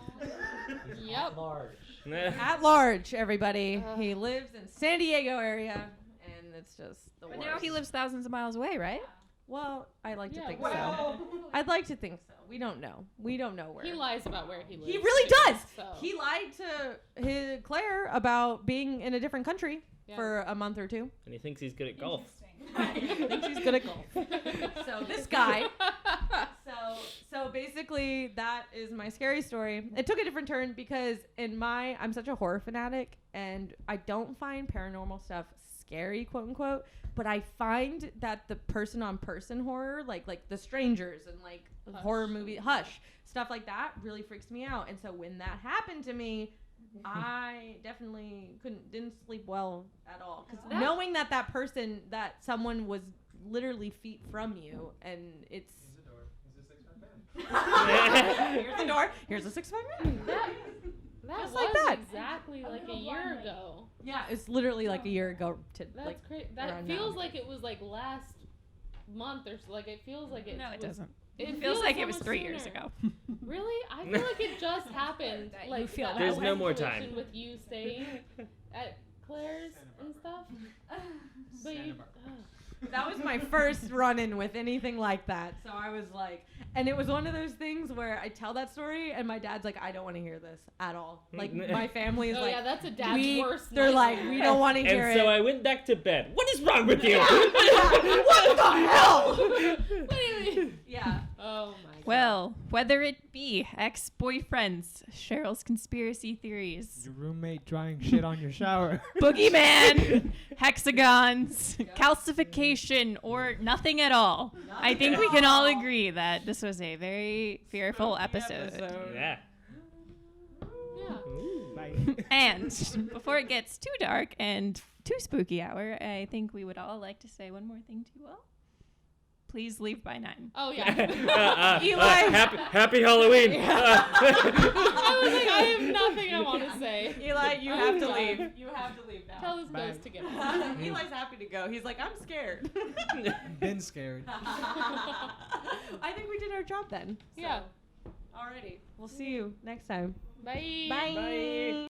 [SPEAKER 3] Yep.
[SPEAKER 7] Large.
[SPEAKER 2] At large, everybody. He lives in San Diego area, and it's just the
[SPEAKER 1] But
[SPEAKER 2] worst.
[SPEAKER 1] now he lives thousands of miles away, right?
[SPEAKER 2] Well, I like to think
[SPEAKER 3] well,
[SPEAKER 2] so. I'd like to think so. We don't know. We don't know where.
[SPEAKER 3] He lies about where he lives.
[SPEAKER 2] He really
[SPEAKER 3] too,
[SPEAKER 2] does.
[SPEAKER 3] So.
[SPEAKER 2] He lied to Claire about being in a different country
[SPEAKER 3] Yeah.
[SPEAKER 2] for a month or two.
[SPEAKER 5] And he thinks he's good at golf.
[SPEAKER 2] He thinks he's good at golf. So this guy. So basically, that is my scary story. It took a different turn because I'm such a horror fanatic, and I don't find paranormal stuff scary, quote unquote. But I find that the person-on-person horror, like The Strangers and like
[SPEAKER 3] Hush.
[SPEAKER 2] horror movie Hush, stuff like that, really freaks me out. And so when that happened to me, I definitely didn't sleep well at all. Because knowing that someone was literally feet from you, and it's. Here's the door. Here's a 6'5" man.
[SPEAKER 3] That
[SPEAKER 2] Just
[SPEAKER 3] was
[SPEAKER 2] like that.
[SPEAKER 3] exactly like a year ago.
[SPEAKER 2] Yeah, it's literally like a year ago to
[SPEAKER 3] That's
[SPEAKER 2] like.
[SPEAKER 3] crazy. That
[SPEAKER 2] around
[SPEAKER 3] feels
[SPEAKER 2] now.
[SPEAKER 3] like it was like last month or so. Like it feels like it.
[SPEAKER 1] No, it
[SPEAKER 3] was-
[SPEAKER 1] doesn't.
[SPEAKER 3] It
[SPEAKER 1] Feels like
[SPEAKER 3] so
[SPEAKER 1] it was
[SPEAKER 3] much
[SPEAKER 1] 3 years
[SPEAKER 3] sooner.
[SPEAKER 1] ago.
[SPEAKER 3] Really? I feel like it just happened.
[SPEAKER 4] That
[SPEAKER 3] Like
[SPEAKER 4] you feel
[SPEAKER 3] that
[SPEAKER 5] There's
[SPEAKER 3] whole
[SPEAKER 5] no more
[SPEAKER 3] situation
[SPEAKER 5] time.
[SPEAKER 3] with you staying at Claire's and stuff. But you,
[SPEAKER 2] That was my first run-in with anything like that. So I was like, and it was one of those things where I tell that story and my dad's like, I don't want to hear this at all. Like my family is
[SPEAKER 3] oh
[SPEAKER 2] like,
[SPEAKER 3] yeah, that's a dad's worst.
[SPEAKER 2] they're like,
[SPEAKER 3] nightmare.
[SPEAKER 2] we don't want to hear
[SPEAKER 5] And so
[SPEAKER 2] it.
[SPEAKER 5] I went back to bed. What is wrong with you?
[SPEAKER 2] What the hell?
[SPEAKER 3] What do you mean?
[SPEAKER 2] Yeah.
[SPEAKER 3] Oh my god.
[SPEAKER 1] Well, whether it be ex-boyfriends, Cheryl's conspiracy theories,
[SPEAKER 6] Your roommate drying shit on your shower.
[SPEAKER 1] boogeyman, hexagons, calcification, or nothing at all. I think we can all agree that this was a very fearful episode.
[SPEAKER 5] Yeah.
[SPEAKER 3] Yeah.
[SPEAKER 1] And before it gets too dark and too spooky hour, I think we would all like to say one more thing to you all. Please leave by 9.
[SPEAKER 3] Oh yeah.
[SPEAKER 5] Happy Halloween.
[SPEAKER 3] I was like, I have nothing I want to say.
[SPEAKER 2] Eli, you
[SPEAKER 3] I'm
[SPEAKER 2] have to
[SPEAKER 3] done.
[SPEAKER 2] leave. You have to leave now.
[SPEAKER 3] Tell this
[SPEAKER 6] Bye.
[SPEAKER 3] ghost to get out.
[SPEAKER 2] Eli's happy to go. He's like, I'm scared.
[SPEAKER 6] Been scared.
[SPEAKER 2] I think we did our job then.
[SPEAKER 3] Yeah.
[SPEAKER 2] Alrighty. We'll see you next time.
[SPEAKER 3] Bye.
[SPEAKER 2] Bye.
[SPEAKER 5] Bye.